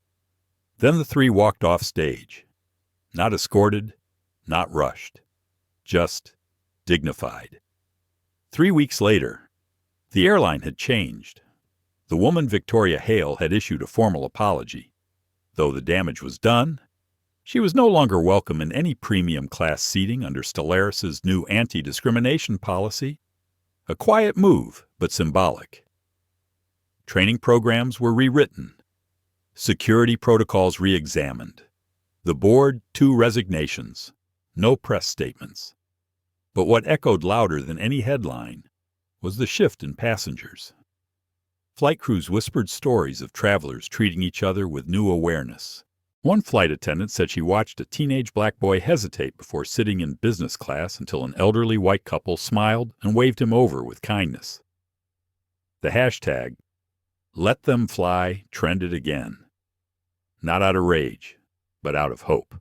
Then the 3 walked off stage. Not escorted, not rushed. Just dignified. 3 weeks later, the airline had changed. The woman Victoria Hale had issued a formal apology. Though the damage was done, she was no longer welcome in any premium class seating under Stellaris's new anti-discrimination policy. A quiet move, but symbolic. Training programs were rewritten. Security protocols re-examined. The board, 2 resignations. No press statements. But what echoed louder than any headline was the shift in passengers. Flight crews whispered stories of travelers treating each other with new awareness. One flight attendant said she watched a teenage black boy hesitate before sitting in business class until an elderly white couple smiled and waved him over with kindness. The hashtag, "Let Them Fly," trended again. Not out of rage, but out of hope.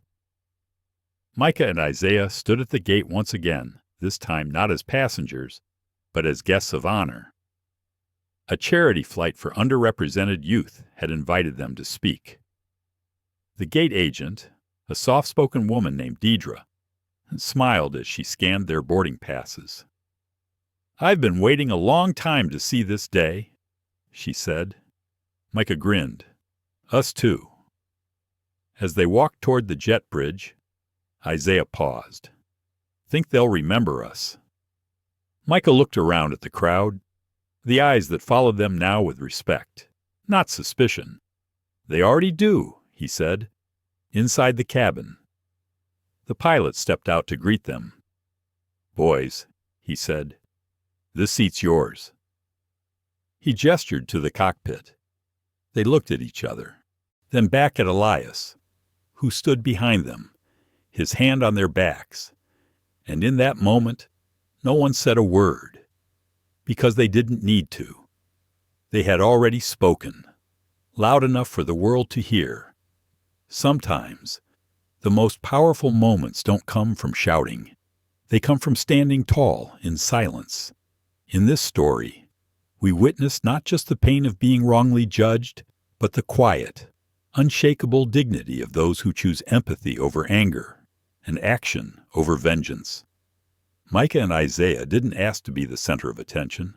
Micah and Isaiah stood at the gate once again, this time not as passengers, but as guests of honor. A charity flight for underrepresented youth had invited them to speak. The gate agent, a soft-spoken woman named Deidre, smiled as she scanned their boarding passes. "I've been waiting a long time to see this day," she said. Micah grinned. "Us too." As they walked toward the jet bridge, Isaiah paused. "Think they'll remember us." Micah looked around at the crowd, the eyes that followed them now with respect, not suspicion. "They already do," he said. Inside the cabin, the pilot stepped out to greet them, "Boys," he said, "this seat's yours." He gestured to the cockpit. They looked at each other, then back at Elias, who stood behind them, his hand on their backs. And in that moment, no one said a word, because they didn't need to. They had already spoken, loud enough for the world to hear. Sometimes, the most powerful moments don't come from shouting. They come from standing tall in silence. In this story, we witness not just the pain of being wrongly judged, but the quiet, unshakable dignity of those who choose empathy over anger and action over vengeance. Micah and Isaiah didn't ask to be the center of attention,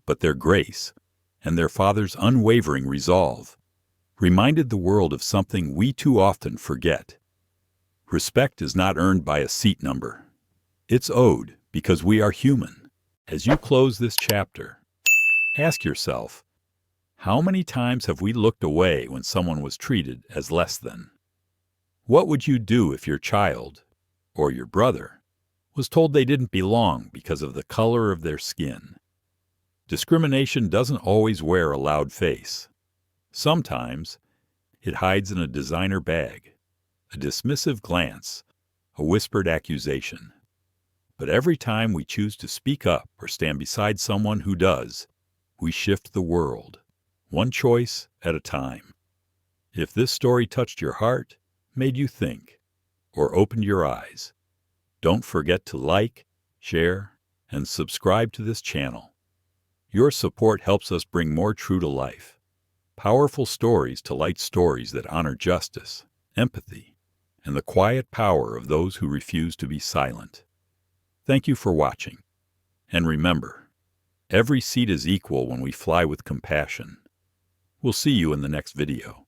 but their grace and their father's unwavering resolve reminded the world of something we too often forget. Respect is not earned by a seat number. It's owed because we are human. As you close this chapter, ask yourself, how many times have we looked away when someone was treated as less than? What would you do if your child, or your brother, was told they didn't belong because of the color of their skin? Discrimination doesn't always wear a loud face. Sometimes it hides in a designer bag, a dismissive glance, a whispered accusation. But every time we choose to speak up or stand beside someone who does, we shift the world, one choice at a time. If this story touched your heart, made you think, or opened your eyes, don't forget to like, share, and subscribe to this channel. Your support helps us bring more true to life. Powerful stories to light stories that honor justice, empathy, and the quiet power of those who refuse to be silent. Thank you for watching. And remember, every seat is equal when we fly with compassion. We'll see you in the next video.